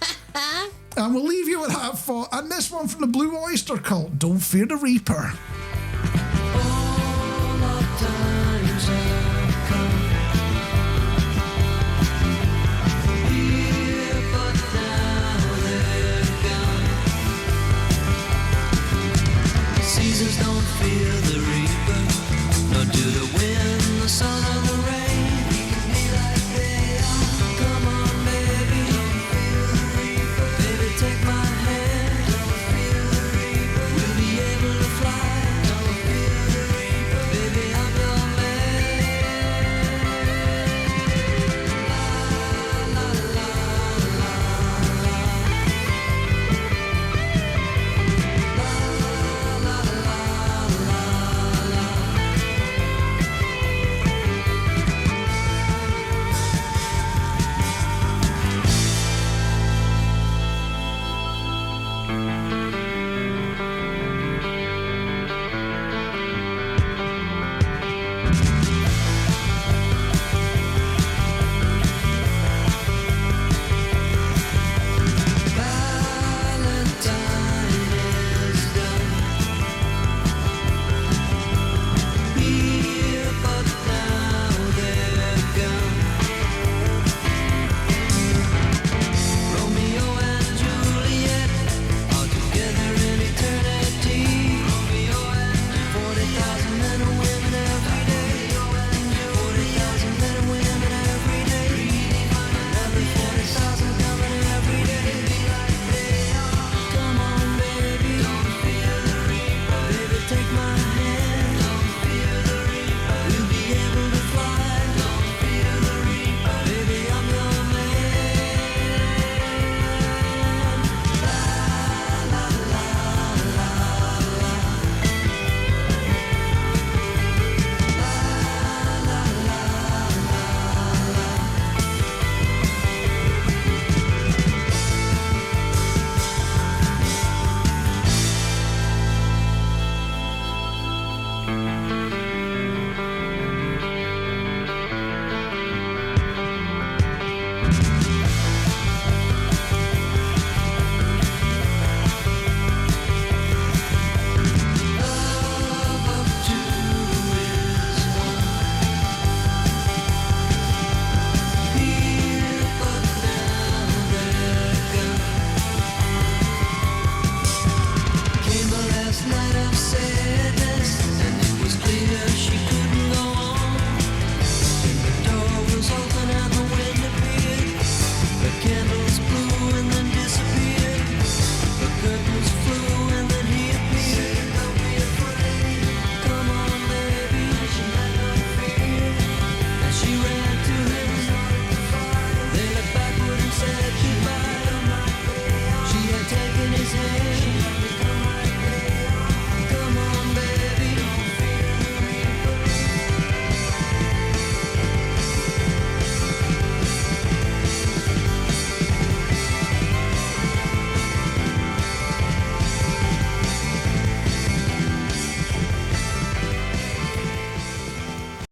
And we'll leave you with that thought. And this one from the Blue Oyster Cult, Don't Fear the Reaper.